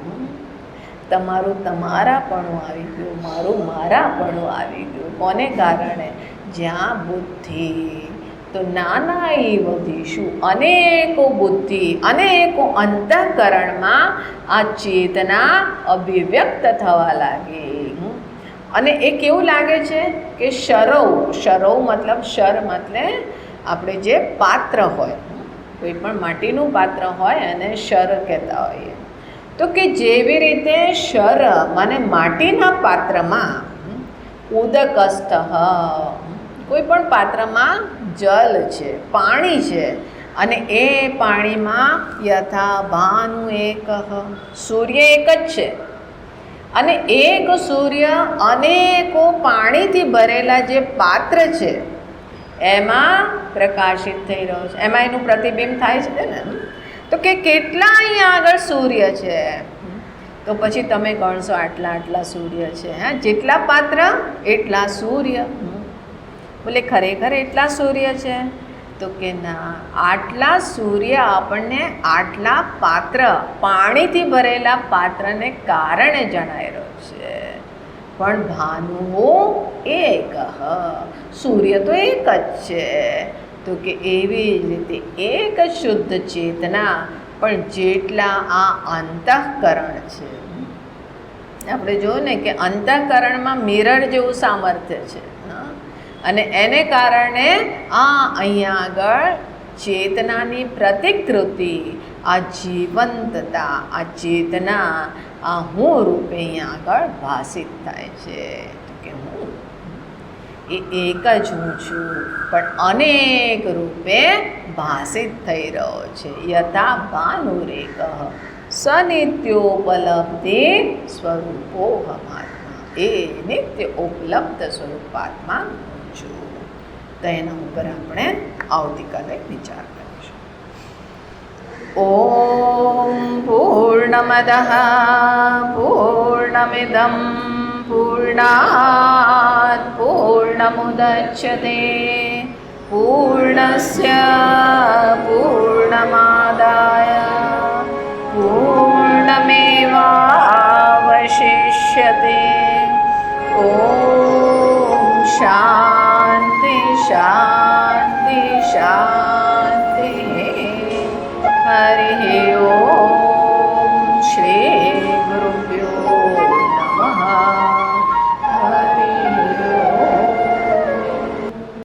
તમારું તમારાપણું આવી ગયું, મારું મારાપણું આવી ગયું. કોને કારણે? જ્યાં બુદ્ધિ. તો નાના એ વધીશું, અનેકો બુદ્ધિ, અનેકો અંતઃકરણમાં આ ચેતના અભિવ્યક્ત થવા લાગી. અને એ કેવું લાગે છે કે શરવ, શરવ મતલબ શર મતલબ આપણે જે પાત્ર હોય, કોઈ પણ માટીનું પાત્ર હોય અને શર કહેતા હોઈએ. તો કે જેવી રીતે શર મને માટીના પાત્રમાં ઉદકસ્થ, કોઈ પણ પાત્રમાં જલ છે, પાણી છે, અને એ પાણીમાં યથા ભાનુ એક, સૂર્ય એક જ છે, અને એક સૂર્ય અનેકો પાણીથી ભરેલા જે પાત્ર છે એમાં પ્રકાશિત થઈ રહ્યો છે, એમાં એનું પ્રતિબિંબ થાય છે ને. તો કે કેટલા અહીંયા આગળ સૂર્ય છે? તો પછી તમે ગણશો આટલા આટલા સૂર્ય છે. જેટલા પાત્ર એટલા સૂર્ય. બોલે ખરેખર એટલા સૂર્ય છે? તો કે ના, આટલા સૂર્ય આપણને આટલા પાત્ર, પાણીથી ભરેલા પાત્રને કારણે જણાઈ રહ્યો છે. પણ ભાનુઓ એક, સૂર્ય તો એક જ છે. તો કે એવી જ રીતે એક શુદ્ધ ચેતના, પણ જેટલા આ અંતઃકરણ છે, આપણે જોયું ને કે અંતઃકરણમાં મિરર જેવું સામર્થ્ય છે, અને એને કારણે આ અહીંયા આગળ ચેતનાની પ્રતિકૃતિ, આ જીવંતતા, આ ચેતના, આ હું રૂપે અહીંયા આગળ ભાષિત થાય છે. તો કે હું એ એક જ હું છું, પણ અનેક રૂપે ભાષિત થઈ રહ્યો છે. યથા ભાનુરેક સનિત્યોપલબ્ધિ સ્વરૂપો હમાત્મા, એ નિત્ય ઉપલબ્ધ સ્વરૂપાત્મા છું. તો એના ઉપર આપણે આવતીકાલે વિચાર કરીશું. ઓમ પૂર્ણમદઃ પૂર્ણમિદં પૂર્ણાત પૂર્ણમુદચ્યતે પૂર્ણસ્ય પૂર્ણમાદાય પૂર્ણમેવાવશિષ્યતે. ઓમ શાંતિ.